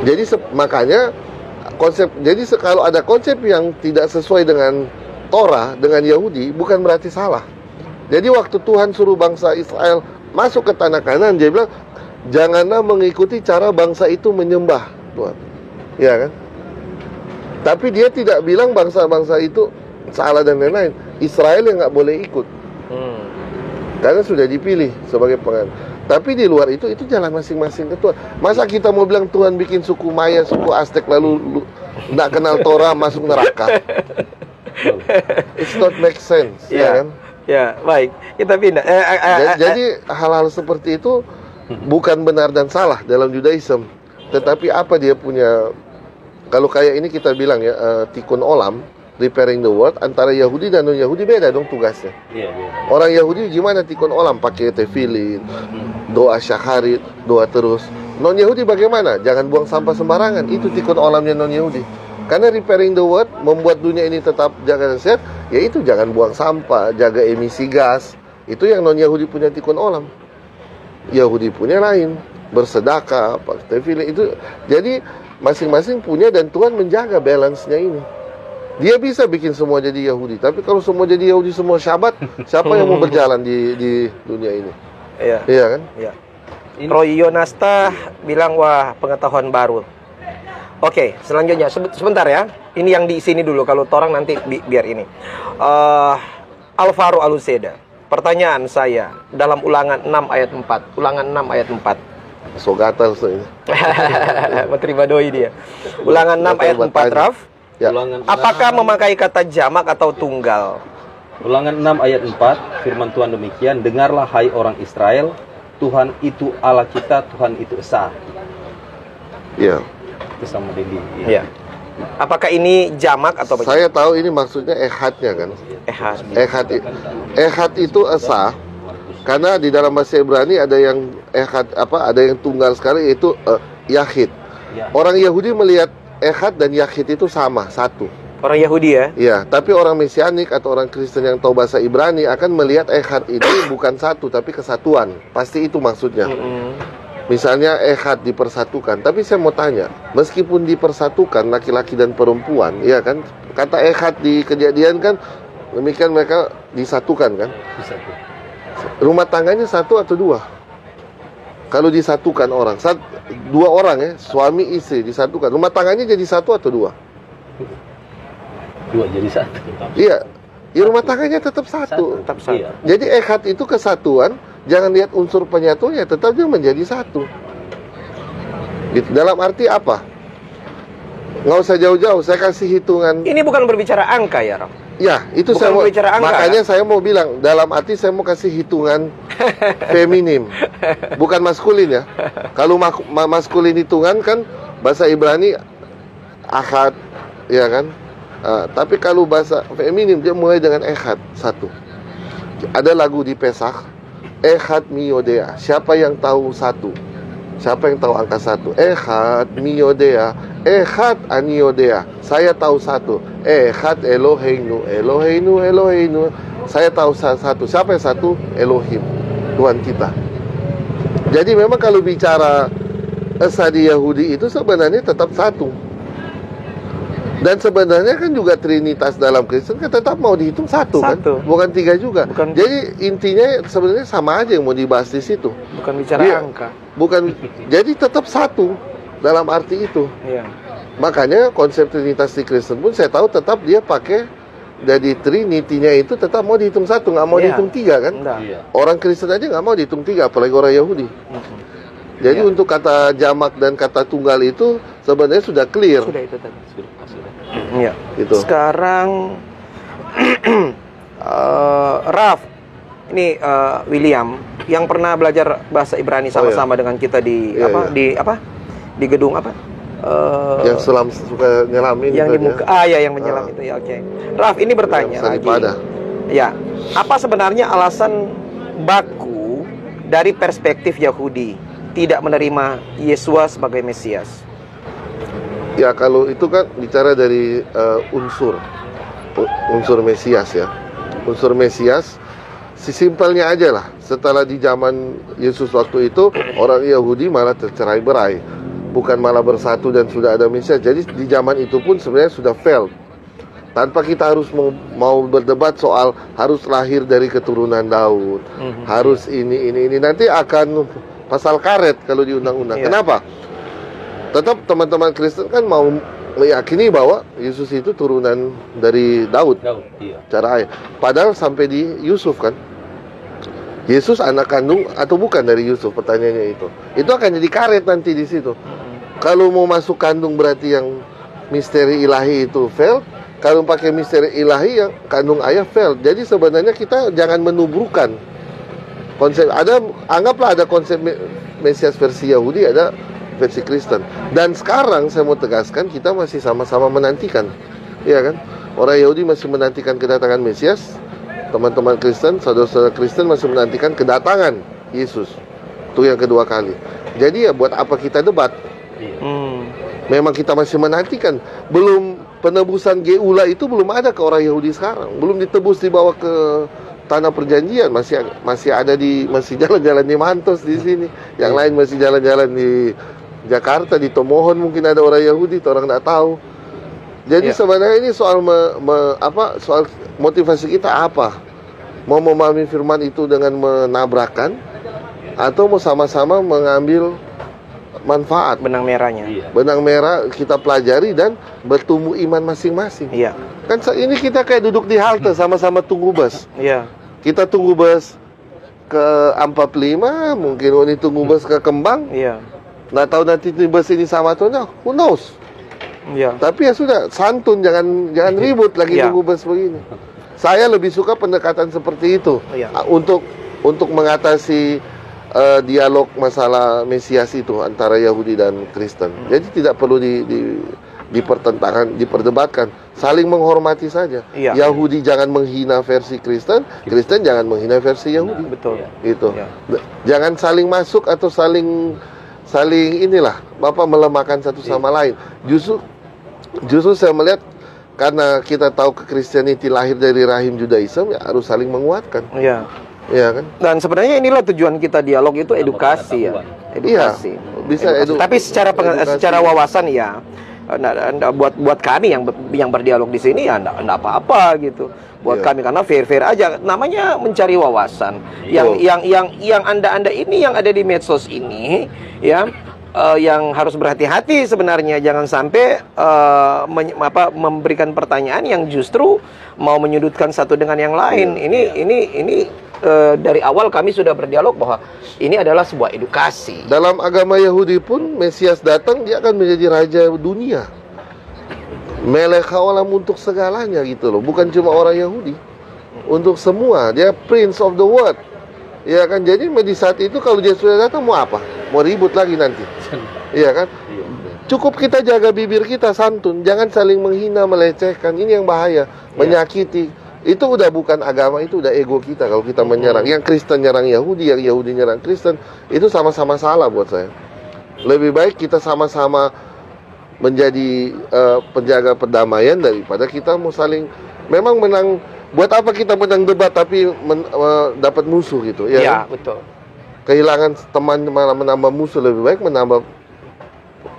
Jadi makanya kalau ada konsep yang tidak sesuai dengan Torah, dengan Yahudi, bukan berarti salah. Jadi waktu Tuhan suruh bangsa Israel masuk ke tanah Kanaan, dia bilang, janganlah mengikuti cara bangsa itu menyembah Tuhan. Ya kan? Tapi dia tidak bilang bangsa-bangsa itu salah dan lain-lain. Israel yang nggak boleh ikut. Karena sudah dipilih sebagai penganut. Tapi di luar itu jalan masing-masing ke Tuhan. Masa kita mau bilang Tuhan bikin suku Maya, suku Aztec lalu nggak kenal Torah masuk neraka? It's not make sense, ya kan? Ya, baik. Kita pindah. Jadi hal-hal seperti itu bukan benar dan salah dalam Judaism. Tetapi apa dia punya, kalau kayak ini kita bilang ya, tikkun olam, repairing the world, antara Yahudi dan non-Yahudi beda dong tugasnya. Orang Yahudi gimana tikkun olam? Pakai tefillin, doa syaharit, doa terus. Non-Yahudi bagaimana? Jangan buang sampah sembarangan. Itu tikkun olamnya non-Yahudi. Karena repairing the world, membuat dunia ini tetap jaga dan sehat, yaitu jangan buang sampah, jaga emisi gas. Itu yang non-Yahudi punya tikkun olam. Yahudi punya lain, bersedekah, pakai tefillin itu. Jadi masing-masing punya, dan Tuhan menjaga balance-nya ini. Dia bisa bikin semua jadi Yahudi, tapi kalau semua jadi Yahudi semua Syabat, siapa yang mau berjalan di dunia ini? Iya kan? Iya. Roy Yonasta bilang, wah, pengetahuan baru. Oke, selanjutnya sebentar ya. Ini yang di sini dulu, kalau orang nanti biar ini. Alvaro Aluseda. Pertanyaan saya dalam Ulangan 6 ayat 4. Ulangan 6 ayat 4. So gatal so ini. Menteri Badoi dia. Ulangan 6 ayat 4, Raf. Ya. Apakah memakai kata jamak atau tunggal? Ulangan 6 ayat 4, firman Tuhan demikian, dengarlah hai orang Israel, Tuhan itu Allah kita, Tuhan itu Esa. Iya. Itu sama Dendi. Iya. Apakah ini jamak atau bagaimana? Saya tahu ini maksudnya ehadnya kan. Ehad itu Esa. Karena di dalam bahasa Ibrani ada yang ehad ada yang tunggal sekali, yaitu Yahid. Orang Yahudi melihat Ehad dan Yahid itu sama, satu. Orang Yahudi ya? Iya, tapi orang Mesianik atau orang Kristen yang tahu bahasa Ibrani akan melihat Ehad ini bukan satu, tapi kesatuan. Pasti itu maksudnya. Misalnya Ehad dipersatukan, tapi saya mau tanya, meskipun dipersatukan laki-laki dan perempuan, ya kan? Kata Ehad di Kejadian kan, demikian mereka disatukan kan? Rumah tangganya satu atau dua? Kalau disatukan orang, dua orang ya, suami istri disatukan, rumah tangganya jadi satu atau dua? Dua jadi satu. Iya, ya rumah tangganya tetap satu. Tetap satu. Iya. Jadi echad itu kesatuan, jangan lihat unsur penyatunya, tetap dia menjadi satu. Gitu. Dalam arti apa? Nggak usah jauh-jauh, saya kasih hitungan. Ini bukan berbicara angka ya, Rob. Ya, itu Bukan saya mau, berbicara angka, makanya kan? saya mau bilang, dalam arti saya mau kasih hitungan feminim, bukan maskulin ya. Kalau maskulin hitungan kan bahasa Ibrani ahad, ya kan. Tapi kalau bahasa feminim dia mulai dengan echad, satu. Ada lagu di Pesach, echad miyodea. Siapa yang tahu satu? Siapa yang tahu angka satu? Echad miyodea, echad aniodea. Saya tahu satu. Echad Eloheinu, Eloheinu, Eloheinu. Saya tahu satu. Siapa yang satu? Elohim, Tuhan kita. Jadi memang kalau bicara esa di Yahudi itu sebenarnya tetap satu. Dan sebenarnya kan juga Trinitas dalam Kristen kan tetap mau dihitung satu. Kan? Bukan tiga juga. Jadi intinya sebenarnya sama aja yang mau dibahas di situ. Bukan bicara angka. Bukan. Jadi tetap satu dalam arti itu. Iya. Makanya konsep Trinitas di Kristen pun saya tahu tetap dia pakai dari Trinity-nya itu tetap mau dihitung satu, nggak mau dihitung tiga kan? Iya. Orang Kristen aja nggak mau dihitung tiga, apalagi orang Yahudi. Jadi untuk kata jamak dan kata tunggal itu sebenarnya sudah clear. Sudah itu tadi. Sudah. Iya. Gitu. Sekarang Raf, ini William yang pernah belajar bahasa Ibrani sama-sama dengan kita di di gedung apa? Yang suka nyelamin yang itu di muka, yang menyelam itu ya. Oke. Raf ini bertanya lagi. Ya, apa sebenarnya alasan baku dari perspektif Yahudi tidak menerima Yesus sebagai Mesias? Ya kalau itu kan bicara dari unsur Mesias ya. Unsur Mesias, simpelnya aja lah. Setelah di zaman Yesus waktu itu, orang Yahudi malah tercerai-berai, bukan malah bersatu dan sudah ada Mesias. Jadi di zaman itu pun sebenarnya sudah failed. Tanpa kita harus mau berdebat soal harus lahir dari keturunan Daud, harus ini. Nanti akan pasal karet kalau di undang-undang. Kenapa? Tetap teman-teman Kristen kan mau meyakini bahwa Yesus itu turunan dari Daud. Iya. Cara ayah. Padahal sampai di Yusuf kan. Yesus anak kandung atau bukan dari Yusuf, pertanyaannya itu. Itu akan jadi karet nanti di situ. Kalau mau masuk kandung berarti yang misteri ilahi itu fail. Kalau pakai misteri ilahi yang kandung ayah fail. Jadi sebenarnya kita jangan menubrukkan konsep. Anggaplah ada konsep Mesias versi Yahudi, ada versi Kristen. Dan sekarang saya mau tegaskan kita masih sama-sama menantikan, ya kan? Orang Yahudi masih menantikan kedatangan Mesias, teman-teman Kristen, saudara-saudara Kristen masih menantikan kedatangan Yesus. Itu yang kedua kali. Jadi ya buat apa kita debat? Memang kita masih menantikan. Belum penebusan Geula itu belum ada ke orang Yahudi sekarang. Belum ditebus dibawa ke tanah perjanjian, masih ada masih jalan-jalan di Mantos di sini. Yang lain masih jalan-jalan di Jakarta, di Tomohon mungkin ada orang Yahudi, orang nggak tahu. Jadi sebenarnya ini soal soal motivasi kita apa? Mau memahami firman itu dengan menabrakkan atau mau sama-sama mengambil manfaat? Benang merahnya. Benang merah kita pelajari dan bertumbuh iman masing-masing. Iya. Kan ini kita kayak duduk di halte sama-sama tunggu bus. Iya. Kita tunggu bus ke Ampap 5, mungkin ini tunggu bus ke Kembang. Iya. Nggak tahu nanti bus ini sama atau enggak, who knows. Iya. Tapi ya sudah, santun, jangan ribut lagi tunggu bus begini. Saya lebih suka pendekatan seperti itu. Untuk mengatasi dialog masalah Mesias itu antara Yahudi dan Kristen. Jadi tidak perlu diperdebatkan, saling menghormati saja. Yahudi jangan menghina versi Kristen, Kristen jangan menghina versi Yahudi. Betul. Itu. Jangan saling masuk atau saling inilah, Bapak melemahkan satu sama lain. Justru saya melihat karena kita tahu Christianity lahir dari rahim Judaism, ya harus saling menguatkan. Iya. Iya kan? Dan sebenarnya inilah tujuan kita dialog itu edukasi ya. Edukasi. Iya, bisa Tapi secara wawasan ya. Buat kami yang berdialog di sini ya enggak apa-apa gitu. buat Iya. kami, karena fair-fair aja, namanya mencari wawasan. Yang anda ini yang ada di medsos ini, ya, yang harus berhati-hati sebenarnya, jangan sampai memberikan pertanyaan yang justru mau menyudutkan satu dengan yang lain. Ini dari awal kami sudah berdialog bahwa ini adalah sebuah edukasi. Dalam agama Yahudi pun Mesias datang, dia akan menjadi raja dunia. Melek alam untuk segalanya gitu loh, bukan cuma orang Yahudi, untuk semua. Dia Prince of the World, ya kan. Jadi di saat itu kalau dia sudah datang, mau apa? Mau ribut lagi nanti, iya kan? Cukup kita jaga bibir kita santun, jangan saling menghina, melecehkan. Ini yang bahaya, menyakiti. Itu udah bukan agama, itu udah ego kita. Kalau kita menyerang, yang Kristen nyerang Yahudi, yang Yahudi nyerang Kristen, itu sama-sama salah buat saya. Lebih baik kita sama-sama menjadi penjaga perdamaian daripada kita mau saling memang menang. Buat apa kita menang debat tapi dapat musuh gitu ya? Ya, kan? betul. Kehilangan teman malah menambah musuh, lebih baik menambah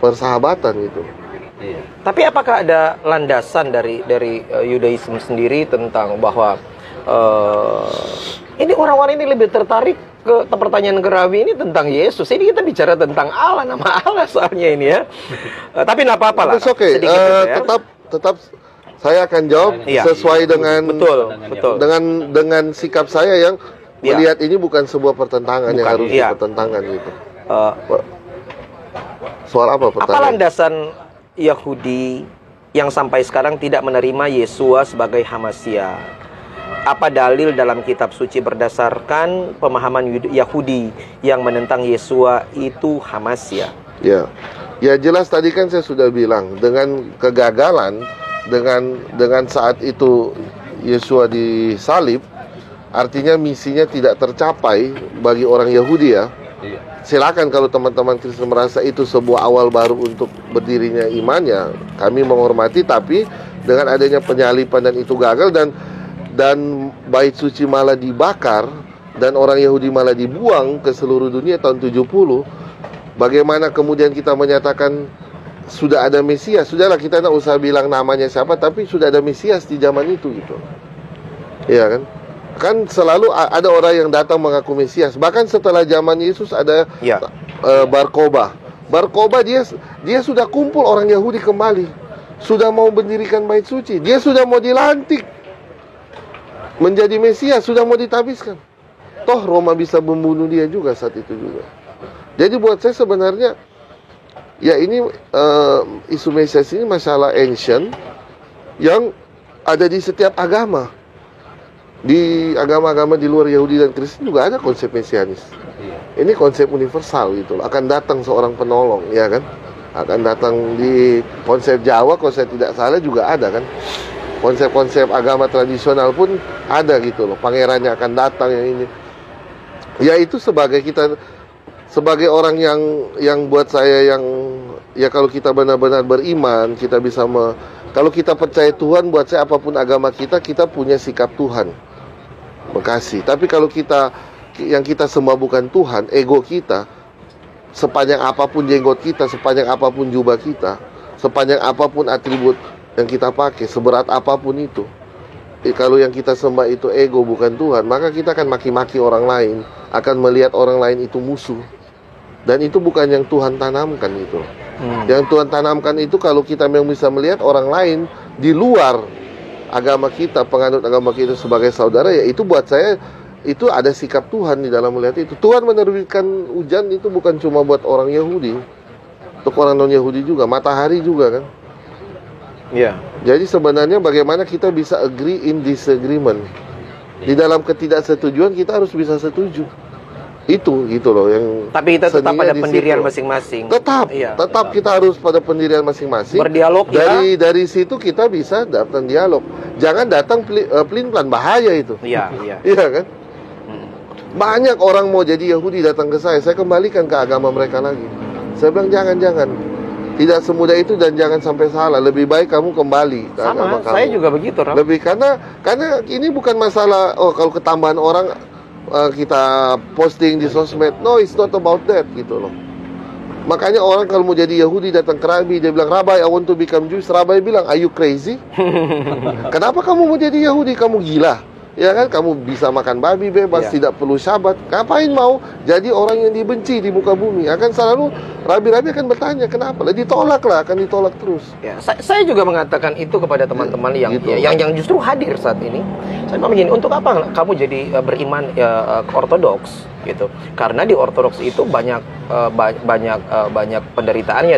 persahabatan gitu. Iya. Tapi apakah ada landasan dari Yudaisme sendiri tentang bahwa ini orang-orang ini lebih tertarik ke pertanyaan ke Rabi ini tentang Yesus? Ini kita bicara tentang Allah, nama Allah soalnya ini ya. Tapi nggak apa-apa lah. It's okay. Sedikit aja ya. Tetap saya akan jawab Iya. sesuai dengan Betul. dengan sikap saya yang Iya. melihat ini bukan sebuah pertentangan yang Bukan, harus iya. dipertentangkan gitu. Eh, Soal apa Apa pertanyaan? landasan Yahudi yang sampai sekarang tidak menerima Yesua sebagai Hamasia? Apa dalil dalam kitab suci berdasarkan pemahaman Yahudi yang menentang Yesua itu Hamasia? Ya jelas tadi kan saya sudah bilang, dengan kegagalan, dengan saat itu Yesua disalib, artinya misinya tidak tercapai bagi orang Yahudi ya. Iya. Silakan kalau teman-teman Kristen merasa itu sebuah awal baru untuk berdirinya imannya, kami menghormati. Tapi dengan adanya penyalipan dan itu gagal, dan bait suci malah dibakar dan orang Yahudi malah dibuang ke seluruh dunia tahun 70, bagaimana kemudian kita menyatakan sudah ada Mesias? Sudahlah, kita tidak usah bilang namanya siapa, tapi sudah ada Mesias di zaman itu gitu. Iya kan? Kan selalu ada orang yang datang mengaku Mesias. Bahkan setelah zaman Yesus ada Ya. Barkoba. Barkoba dia sudah kumpul orang Yahudi kembali. Sudah mau mendirikan bait suci. Dia sudah mau dilantik menjadi Mesias, sudah mau ditabiskan. Toh Roma bisa membunuh dia juga saat itu juga. Jadi buat saya sebenarnya ya ini isu Mesias ini masalah ancient yang ada di setiap agama. Di agama-agama di luar Yahudi dan Kristen juga ada konsep mesianis. Ini konsep universal gitu. Akan datang seorang penolong, ya kan? Akan datang di konsep Jawa, kalau saya tidak salah juga ada kan. Konsep-konsep agama tradisional pun ada gitu loh. Pangerannya akan datang yang ini. Ya itu sebagai kita, sebagai orang yang buat saya yang ya kalau kita benar-benar beriman, kita bisa kalau kita percaya Tuhan, buat saya apapun agama kita punya sikap Tuhan. Makasih. Tapi kalau yang kita sembah bukan Tuhan, ego kita, sepanjang apapun jenggot kita, sepanjang apapun jubah kita, sepanjang apapun atribut yang kita pakai, seberat apapun itu, kalau yang kita sembah itu ego bukan Tuhan, maka kita akan maki-maki orang lain, akan melihat orang lain itu musuh. Dan itu bukan yang Tuhan tanamkan itu. Yang Tuhan tanamkan itu kalau kita memang bisa melihat orang lain di luar agama kita, penganut agama kita sebagai saudara, ya itu buat saya itu ada sikap Tuhan di dalam melihat itu. Tuhan menerbitkan hujan itu bukan cuma buat orang Yahudi, untuk orang non-Yahudi juga, matahari juga kan. Ya. Jadi sebenarnya bagaimana kita bisa agree in disagreement. Di dalam ketidaksetujuan kita harus bisa setuju. Itu gitu loh yang. Tapi kita tetap seninya pada di pendirian situ. masing-masing. Tetap Iya. kita harus pada pendirian masing-masing. Berdialog dari situ kita bisa datang dialog. Jangan datang pelin-pelan, bahaya itu. Iya. Iya kan? Banyak orang mau jadi Yahudi datang ke saya kembalikan ke agama mereka lagi. Saya bilang jangan. Tidak semudah itu dan jangan sampai salah. Lebih baik kamu kembali ke agama Sama, kamu. saya juga begitu, Ram. Lebih karena ini bukan masalah kalau ketambahan orang kita posting di sosmed. No, it's not about that gitu loh. Makanya orang kalau mau jadi Yahudi datang ke Rabbi, dia bilang, "Rabbi, I want to become Jewish." Rabbi bilang, "Are you crazy? Kenapa kamu mau jadi Yahudi? Kamu gila. Ya kan, kamu bisa makan babi bebas, tidak perlu syabat. Ngapain mau jadi orang yang dibenci di muka bumi?" Akan selalu Rabbi-Rabbi akan bertanya, kenapa? Lah ditolak lah, akan ditolak terus. Ya, saya juga mengatakan itu kepada teman-teman yang gitu. yang justru hadir saat ini. Saya bilang begini, untuk apa kamu jadi beriman ortodoks gitu? Karena di ortodoks itu banyak penderitaannya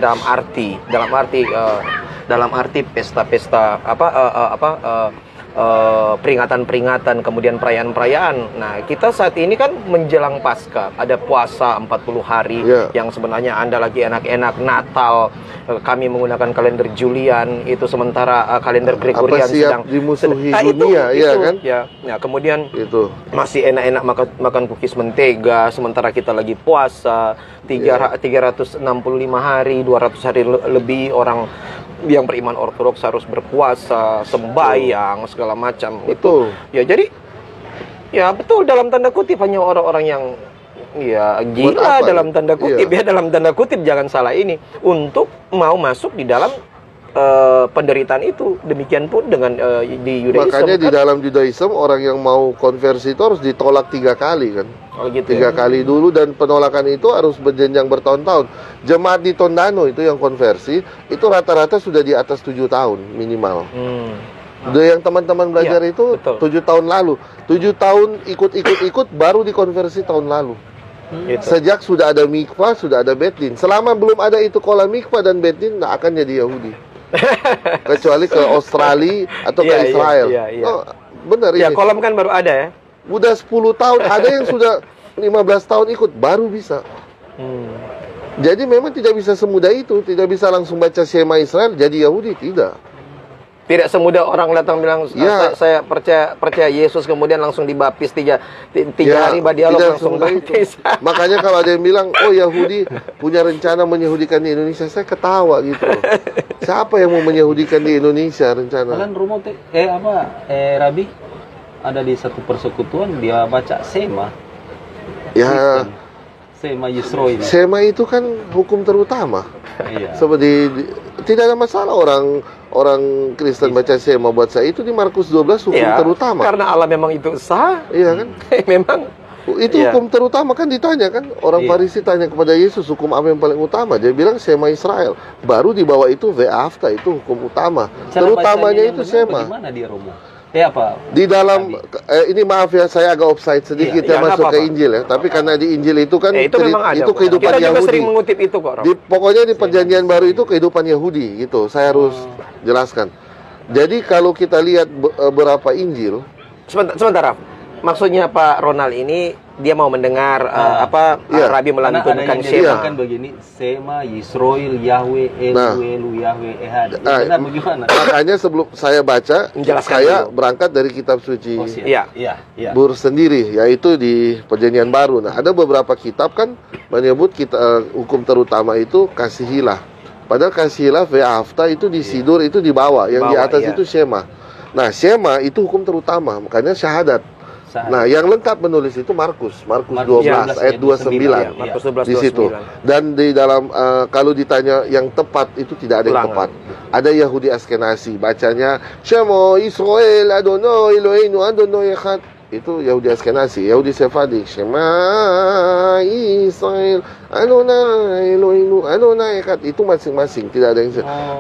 dalam arti pesta-pesta peringatan-peringatan, kemudian perayaan-perayaan. Nah, kita saat ini kan menjelang Paskah, ada puasa 40 hari yang sebenarnya Anda lagi enak-enak. Natal, kami menggunakan kalender Julian, itu sementara kalender Gregorian sedang dimusuhi dunia, kan? Ya, kemudian itu masih enak-enak makan kukis mentega, sementara kita lagi puasa 365 hari, 200 hari lebih orang yang beriman ortodoks harus berpuasa, sembahyang, segala macam. Betul. Ya jadi, ya betul, dalam tanda kutip hanya orang-orang yang gila dalam tanda kutip dalam tanda kutip, jangan salah ini, untuk mau masuk di dalam penderitaan itu. Demikian pun dengan di Yudaism. Makanya di dalam Judaism orang yang mau konversi itu harus ditolak 3 kali kan. Gitu 3 kali dulu, dan penolakan itu harus berjenjang bertahun-tahun. Jemaat di Tondano itu yang konversi itu rata-rata sudah di atas 7 tahun minimal. Yang teman-teman belajar itu betul. 7 tahun lalu, 7 tahun ikut baru dikonversi tahun lalu. Gitu. Sejak sudah ada mikvah, sudah ada bet din. Selama belum ada itu kola mikvah dan bet din, nggak akan jadi Yahudi. Kecuali ke Australia atau ke Israel. Oh, benar ini. Kolam kan baru ada ya. Udah 10 tahun, ada yang sudah 15 tahun ikut baru bisa. Jadi memang tidak bisa semudah itu, tidak bisa langsung baca Shema Israel jadi Yahudi, tidak. Tidak semudah orang datang bilang, saya percaya Yesus, kemudian langsung dibaptis 3 hari berdialog langsung baptis. Makanya kalau ada yang bilang, oh Yahudi punya rencana menyahudikan di Indonesia, saya ketawa gitu. Siapa yang mau menyahudikan di Indonesia rencana? Kalian Rabi ada di satu persekutuan, dia baca Shema. Ya, Shema Yisroel. Shema itu kan hukum terutama. Iya. Seperti tidak ada masalah orang Kristen baca Shema, buat saya itu di Markus 12 hukum terutama. Karena Allah memang itu sah. Iya kan? Memang itu hukum terutama kan, ditanya kan, orang Farisi tanya kepada Yesus, hukum apa yang paling utama? Dia bilang Shema Israel. Baru di bawah itu Ve'afta, itu hukum utama. Terutamanya itu Shema. Bagaimana dia Romo? Apa? Di dalam ini maaf ya, saya agak offside sedikit masuk ke Injil ya. Tapi karena di Injil itu kan itu kehidupan kita Yahudi. Kita juga sering mengutip itu kok. Pokoknya di Perjanjian Baru itu kehidupan Yahudi gitu. Saya harus jelaskan. Jadi kalau kita lihat beberapa Injil, sebentar. Maksudnya Pak Ronald ini dia mau mendengar Rabi melantunkan Shema. Kan begini, Shema Yisroel Yahweh Eluelu Yahweh Ehad. Benar bagaimana? Makanya sebelum saya baca, saya berangkat dari kitab suci Bur sendiri, yaitu di Perjanjian Baru. Nah, ada beberapa kitab kan menyebut hukum terutama itu kasihilah. Padahal kasihilah Ve'afta itu di Sidur, itu di bawah, yang di atas itu Shema. Nah, Shema itu hukum terutama, makanya syahadat. Nah, yang lengkap menulis itu Markus 12 ayat 29 di situ. Dan di dalam kalau ditanya yang tepat itu tidak ada yang tepat. Ada Yahudi Askenazi bacanya Shema Israel Adonai Eloheinu Adonai Echad. Itu Yahudi Askenazi. Yahudi Sephardi Shema Israel Adonai Eloheinu Adonai Echad. Itu masing-masing, tidak ada yang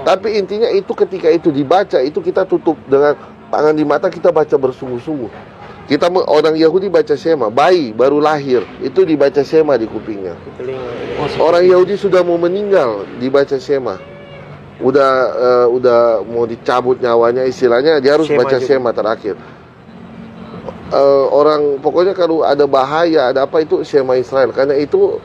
Tapi intinya itu ketika itu dibaca, itu kita tutup dengan tangan di mata, kita baca bersungguh-sungguh. Kita orang Yahudi baca Shema, bayi baru lahir itu dibaca Shema di kupingnya. Orang Yahudi sudah mau meninggal dibaca Shema. Udah mau dicabut nyawanya, istilahnya dia harus baca Shema terakhir. Orang pokoknya kalau ada bahaya, ada apa, itu Shema Israel. Karena itu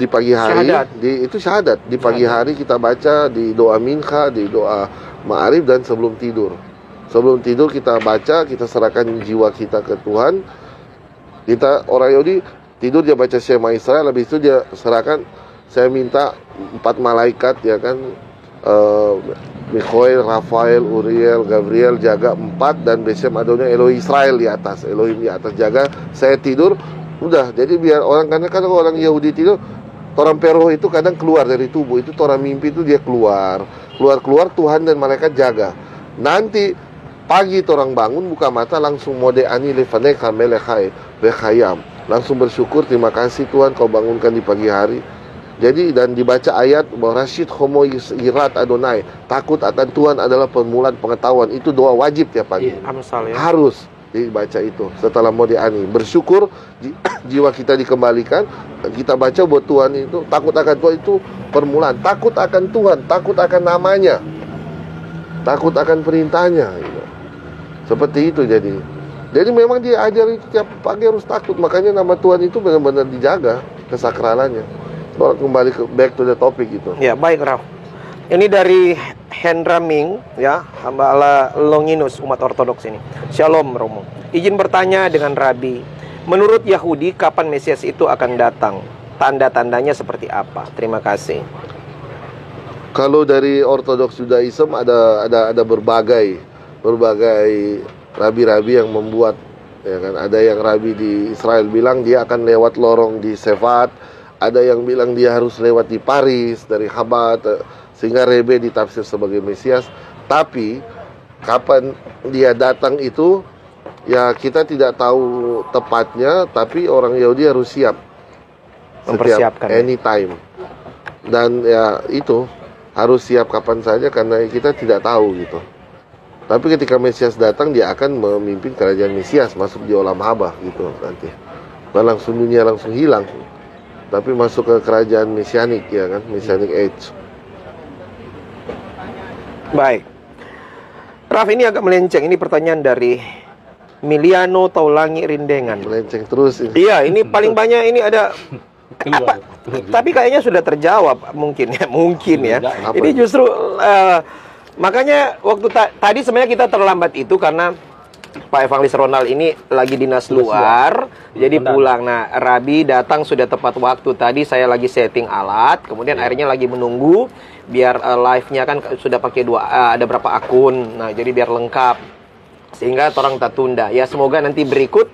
di pagi hari, itu syahadat. Di pagi hari kita baca di doa mincha, di doa ma'arif, dan sebelum tidur. Sebelum tidur kita baca, kita serahkan jiwa kita ke Tuhan. Kita orang Yahudi tidur dia baca Shema Israel, habis itu dia serahkan, saya minta 4 malaikat ya kan, Mikhail, Rafael, Uriel, Gabriel jaga 4, dan Besem Adonai Elohim Israel di atas, Elohim di atas jaga. Saya tidur, udah. Jadi biar orang, karena kan orang Yahudi tidur, Torang peroh itu kadang keluar dari tubuh, itu torang mimpi itu dia keluar Tuhan dan malaikat jaga. Nanti pagi torang bangun buka mata langsung mode ani lefaneka melechai bechayam, langsung bersyukur, terima kasih Tuhan kau bangunkan di pagi hari. Jadi dan dibaca ayat bahwa Rashid homo irat Adonai, takut akan Tuhan adalah permulaan pengetahuan. Itu doa wajib tiap pagi. Amsal ya. Harus dibaca itu setelah mode ani. Bersyukur jiwa kita dikembalikan. Kita baca buat Tuhan itu, takut akan Tuhan itu permulaan. Takut akan Tuhan, takut akan namanya, takut akan perintahnya gitu. Seperti itu jadi memang dia ajar itu tiap pagi harus takut. Makanya nama Tuhan itu benar-benar dijaga kesakralannya. Kalau kembali ke back to the topic gitu. Ya, baik Raf. Ini dari Hendra Ming, ya, hamba Allah Longinus, umat Ortodoks ini. Shalom Romo. Izin bertanya dengan Rabi. Menurut Yahudi, kapan Mesias itu akan datang? Tanda-tandanya seperti apa? Terima kasih. Kalau dari Ortodoks Judaism ada berbagai rabi-rabi yang membuat, ya kan. Ada yang rabi di Israel bilang dia akan lewat lorong di Sevat. Ada yang bilang dia harus lewat di Paris dari Chabad, sehingga Rebe ditafsir sebagai Mesias. Tapi kapan dia datang itu ya kita tidak tahu tepatnya, tapi orang Yahudi harus siap Mempersiapkan setiap anytime. Dan ya itu harus siap kapan saja karena kita tidak tahu gitu. Tapi ketika Mesias datang dia akan memimpin kerajaan Mesias masuk di olam haba gitu nanti. Langsung dunia langsung hilang. Tapi masuk ke kerajaan mesianik ya kan, Messianic Age. Baik. Raf, ini agak melenceng. Ini pertanyaan dari Miliano Taulangi Rindengan. Melenceng terus ini. Iya, ini paling banyak ini ada Keluar. tapi kayaknya sudah terjawab mungkin ya. Apa? Ini justru makanya waktu tadi sebenarnya kita terlambat itu karena Pak Evangelis Ronald ini lagi dinas luar, jadi pulang. Nah, Rabi datang sudah tepat waktu. Tadi saya lagi setting alat, kemudian akhirnya lagi menunggu biar live-nya kan sudah pakai ada berapa akun. Nah, jadi biar lengkap. Sehingga orang tak tunda. Ya, semoga nanti berikut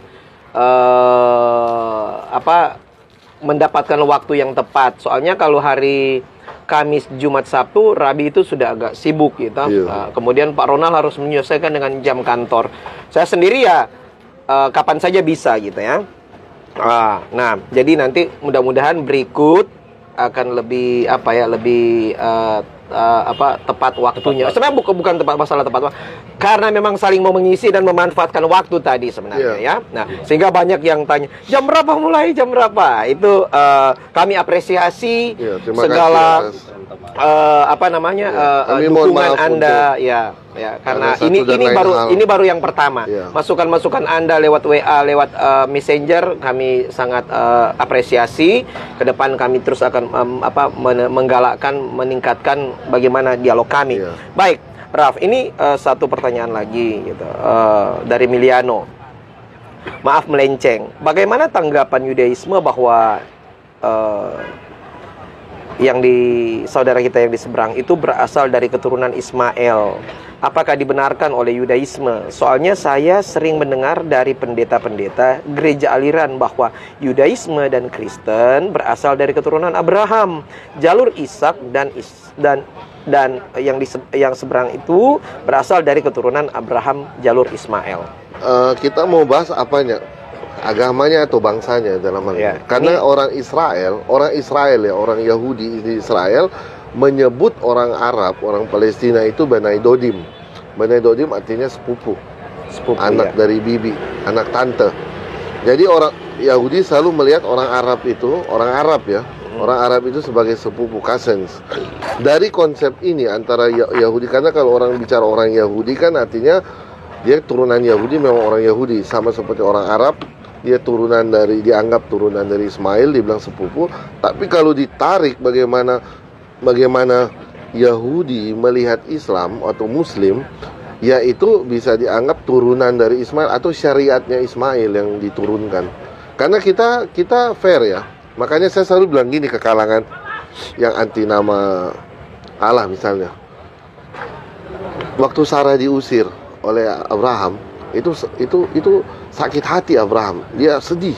mendapatkan waktu yang tepat. Soalnya kalau hari Kamis, Jumat, Sabtu, Rabi itu sudah agak sibuk gitu. Kemudian Pak Ronald harus menyelesaikan dengan jam kantor. Saya sendiri ya kapan saja bisa gitu ya. Nah, jadi nanti mudah-mudahan berikut akan lebih tepat waktunya. Sebenarnya bukan masalah tepat waktu. Karena memang saling mau mengisi dan memanfaatkan waktu tadi sebenarnya ya. Nah, sehingga banyak yang tanya, jam berapa mulai, jam berapa? Itu kami apresiasi segala dukungan Anda ya karena ini baru yang pertama. Masukan-masukan Anda lewat WA, lewat Messenger kami sangat apresiasi. Ke depan kami terus akan menggalakkan, meningkatkan bagaimana dialog kami. Baik, Raf, ini satu pertanyaan lagi gitu, dari Miliano. Maaf melenceng. Bagaimana tanggapan Yudaisme bahwa yang di saudara kita yang di seberang itu berasal dari keturunan Ismail? Apakah dibenarkan oleh Yudaisme? Soalnya saya sering mendengar dari pendeta-pendeta gereja aliran bahwa Yudaisme dan Kristen berasal dari keturunan Abraham, jalur Ishak dan yang seberang itu berasal dari keturunan Abraham, jalur Ismail. Kita mau bahas apanya? Agamanya atau bangsanya dalam hal ini? Karena orang Yahudi di Israel menyebut orang Arab, orang Palestina itu Bani Dodim. Bani Dodim artinya sepupu anak dari bibi, anak tante. Jadi orang Yahudi selalu melihat orang Arab itu, orang Arab itu sebagai sepupu, cousins. Dari konsep ini antara Yahudi, karena kalau orang bicara orang Yahudi kan artinya dia turunan Yahudi, memang orang Yahudi, sama seperti orang Arab. Dia dianggap turunan dari Ismail, dibilang sepupu. Tapi kalau ditarik bagaimana Yahudi melihat Islam atau Muslim, yaitu bisa dianggap turunan dari Ismail atau syariatnya Ismail yang diturunkan. Karena kita fair ya. Makanya saya selalu bilang gini ke kalangan yang anti nama Allah misalnya. Waktu Sarah diusir oleh Abraham, itu sakit hati Abraham. Dia sedih.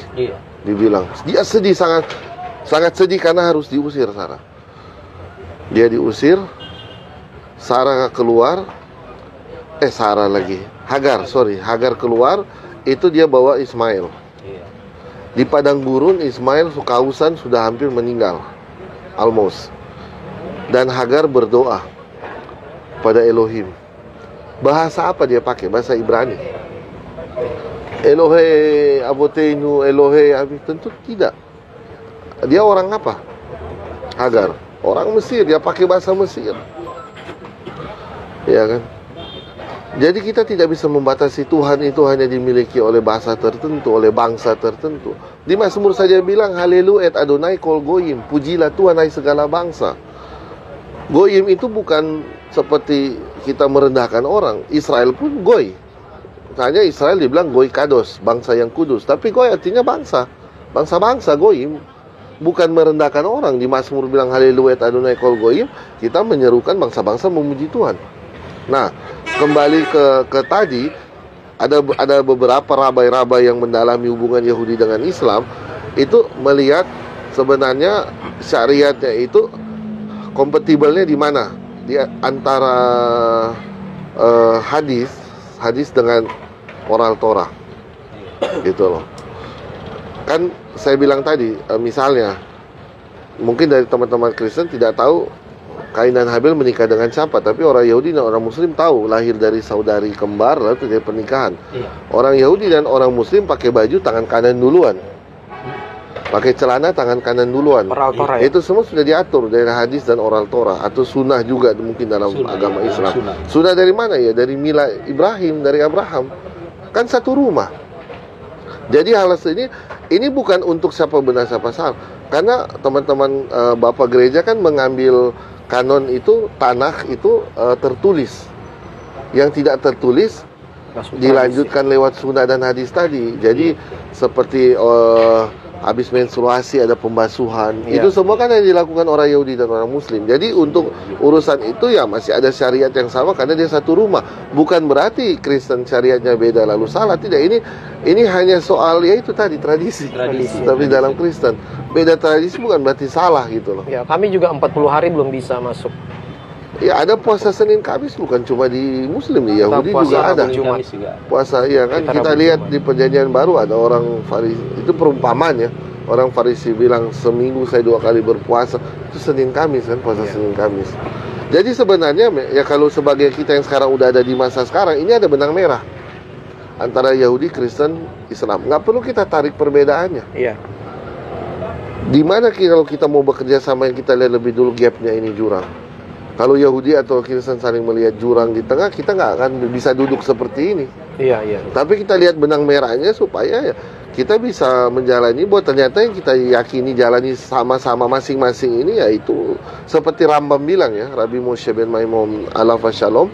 Dibilang dia sedih sangat. Sangat sedih karena harus diusir Sarah. Dia diusir, Sarah keluar, Hagar keluar, itu dia bawa Ismail. Iya. Di padang gurun Ismail kehausan sudah hampir meninggal, almost. Dan Hagar berdoa pada Elohim. Bahasa apa dia pakai? Bahasa Ibrani. Elohe Aboteinu, Elohe Abi. Tentu tidak. Dia orang apa? Hagar. Orang Mesir, dia pakai bahasa Mesir. Ya kan? Jadi kita tidak bisa membatasi Tuhan itu hanya dimiliki oleh bahasa tertentu, oleh bangsa tertentu. Di Mazmur saja bilang, Haleluya Adonai kol goyim. Pujilah Tuhan hai segala bangsa. Goyim itu bukan seperti kita merendahkan orang. Israel pun goy. Hanya Israel dibilang goy kados, bangsa yang kudus. Tapi goy artinya bangsa. Bangsa-bangsa goyim. Bukan merendahkan orang. Di Mazmur bilang Haleluya Adonai kol goyim, kita menyerukan bangsa-bangsa memuji Tuhan. Nah, kembali ke tadi, ada beberapa rabai-rabai yang mendalami hubungan Yahudi dengan Islam, itu melihat sebenarnya syariatnya itu kompatibelnya di mana? Di antara hadis dengan oral Torah. Gitu loh. Kan saya bilang tadi, misalnya mungkin dari teman-teman Kristen tidak tahu Kain dan Habil menikah dengan siapa, tapi orang Yahudi dan orang Muslim tahu lahir dari saudari kembar lalu terjadi pernikahan. Iya. Orang Yahudi dan orang Muslim pakai baju tangan kanan duluan, pakai celana tangan kanan duluan. Oral Torah ya? Itu semua sudah diatur dari hadis dan oral Torah atau sunnah juga mungkin dalam agama Islam. Sunnah dari mana ya? Dari mila Ibrahim, dari Abraham. Kan satu rumah. Jadi hal ini bukan untuk siapa benar siapa salah. Karena teman-teman Bapak gereja kan mengambil kanon itu, tanakh itu tertulis. Yang tidak tertulis dilanjutkan lewat sunnah dan hadis tadi. Jadi seperti habis menstruasi ada pembasuhan. Iya. Itu semua kan yang dilakukan orang Yahudi dan orang Muslim. Jadi untuk urusan itu ya masih ada syariat yang sama karena dia satu rumah. Bukan berarti Kristen syariatnya beda lalu salah. Tidak, ini hanya soal ya itu tadi tradisi. Tapi dalam Kristen beda tradisi bukan berarti salah gitu loh. Ya, kami juga 40 hari belum bisa masuk. Ya ada puasa Senin Kamis bukan cuma di Muslim, di Yahudi puasa juga ada. Rabu Jumat. Puasa iya kan kita Rabu lihat Jumat. di Perjanjian Baru ada orang Farisi, itu perumpamaan ya. Orang Farisi bilang seminggu saya 2 kali berpuasa, itu Senin Kamis kan, puasa Senin Kamis. Jadi sebenarnya ya kalau sebagai kita yang sekarang udah ada di masa sekarang, ini ada benang merah antara Yahudi, Kristen, Islam. Nggak perlu kita tarik perbedaannya. Iya. Di mana kalau kita mau bekerja sama yang kita lihat lebih dulu gapnya ini jurang. Kalau Yahudi atau Kristen saling melihat jurang di tengah, kita nggak akan bisa duduk seperti ini. Iya, iya. Tapi kita lihat benang merahnya supaya ya kita bisa menjalani bahwa ternyata yang kita yakini jalani sama-sama masing-masing ini yaitu seperti Rambam bilang ya, Rabbi Moshe ben Maimon alafa shalom,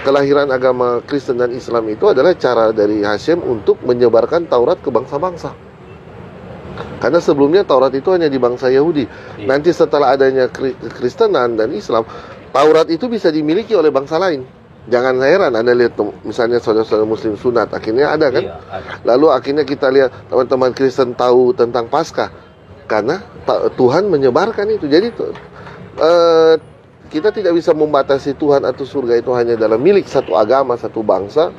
kelahiran agama Kristen dan Islam itu adalah cara dari Hashem untuk menyebarkan Taurat ke bangsa-bangsa. Karena sebelumnya Taurat itu hanya di bangsa Yahudi. Nanti setelah adanya Kristenan dan Islam, Taurat itu bisa dimiliki oleh bangsa lain. Jangan heran Anda lihat misalnya saudara-saudara Muslim sunat, akhirnya ada kan? Iya, ada. Lalu akhirnya kita lihat teman-teman Kristen tahu tentang Paskah karena Tuhan menyebarkan itu. Jadi kita tidak bisa membatasi Tuhan atau surga itu hanya dalam milik satu agama, satu bangsa.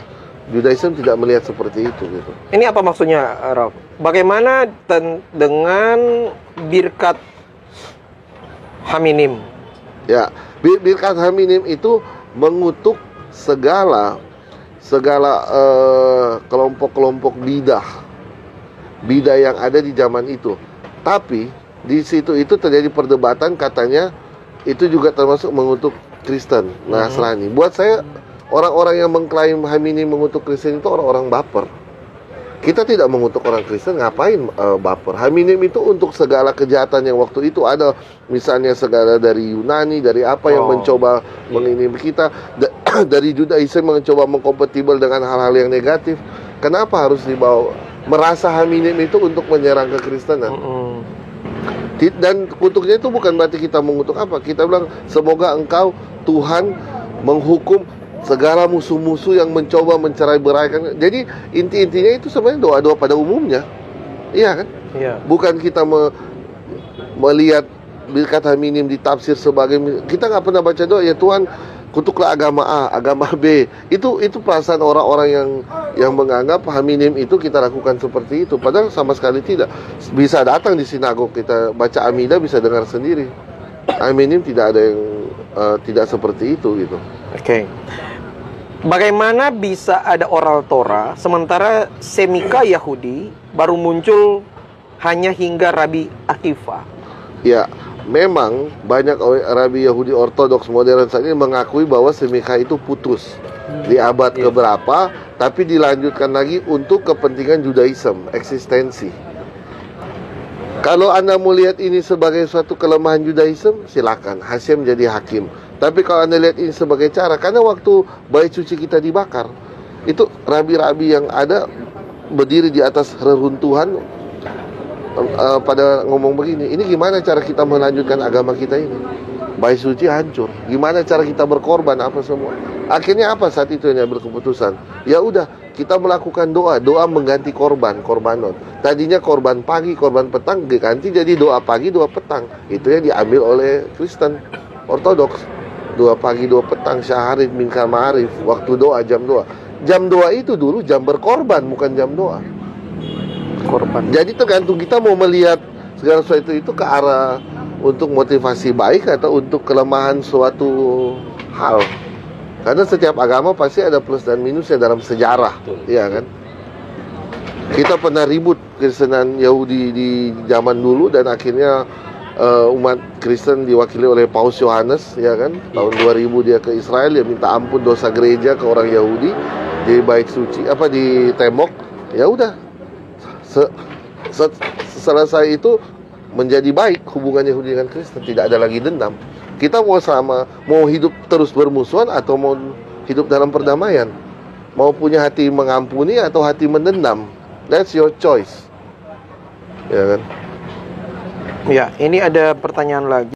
Judaism tidak melihat seperti itu gitu. Ini apa maksudnya, Rob? Bagaimana dengan birkat Haminim? Ya, birkat Haminim itu mengutuk segala kelompok-kelompok bidah yang ada di zaman itu. Tapi di situ itu terjadi perdebatan, katanya itu juga termasuk mengutuk Kristen, Nasrani. Buat saya orang-orang yang mengklaim Haminim mengutuk Kristen itu orang-orang baper. Kita tidak mengutuk orang Kristen, ngapain baper? Haminim itu untuk segala kejahatan yang waktu itu ada, misalnya segala dari Yunani, dari apa yang mencoba mengirim kita, dari Judaism mencoba mengkompatibel dengan hal-hal yang negatif. Kenapa harus dibawa merasa Haminim itu untuk menyerang kekristenan? Dan kutuknya itu bukan berarti kita mengutuk apa. Kita bilang semoga engkau Tuhan menghukum segala musuh-musuh yang mencoba mencerai-beraikan. Jadi inti-intinya itu sebenarnya doa-doa pada umumnya. Iya kan? Iya. Bukan kita melihat Birkat Haminim ditafsir sebagai, kita nggak pernah baca doa ya Tuhan kutuklah agama A, agama B. Itu perasaan orang-orang yang menganggap Haminim itu kita lakukan seperti itu. Padahal sama sekali tidak. Bisa datang di sinagog kita baca Amidah, bisa dengar sendiri. Haminim tidak ada yang tidak seperti itu gitu. Oke. Bagaimana bisa ada oral Torah sementara Semika Yahudi baru muncul hanya hingga Rabi Akiva? Ya, memang banyak Rabi Yahudi Ortodoks modern saat ini mengakui bahwa Semika itu putus di abad keberapa, tapi dilanjutkan lagi untuk kepentingan Judaism, eksistensi. Kalau Anda mau lihat ini sebagai suatu kelemahan Judaism, silakan, Hashem jadi hakim. Tapi kalau Anda lihat ini sebagai cara, karena waktu bait suci kita dibakar, itu rabi-rabi yang ada berdiri di atas reruntuhan, pada ngomong begini, ini gimana cara kita melanjutkan agama kita ini? Bait suci hancur. Gimana cara kita berkorban apa semua? Akhirnya apa saat itu yang berkeputusan? Ya udah, kita melakukan doa mengganti korbanon. Tadinya korban pagi, korban petang diganti jadi doa pagi, doa petang. Itu yang diambil oleh Kristen Ortodoks. Doa pagi, doa petang, syaharit, minkar ma'arif, waktu doa, jam doa. Jam doa itu dulu jam berkorban, bukan jam doa. Korban. Jadi tergantung kita mau melihat segala sesuatu itu ke arah untuk motivasi baik atau untuk kelemahan suatu hal. Karena setiap agama pasti ada plus dan minusnya dalam sejarah, iya kan? Kita pernah ribut Kristenan Yahudi di zaman dulu dan akhirnya umat Kristen diwakili oleh Paus Yohanes, ya kan? Tahun 2000 dia ke Israel, dia minta ampun dosa gereja ke orang Yahudi di bait suci di tembok. Ya udah. Selesai itu menjadi baik hubungan Yahudi dengan Kristen, tidak ada lagi dendam. Kita mau hidup terus bermusuhan atau mau hidup dalam perdamaian, mau punya hati mengampuni atau hati mendendam, that's your choice, ya kan? Ya, ini ada pertanyaan lagi.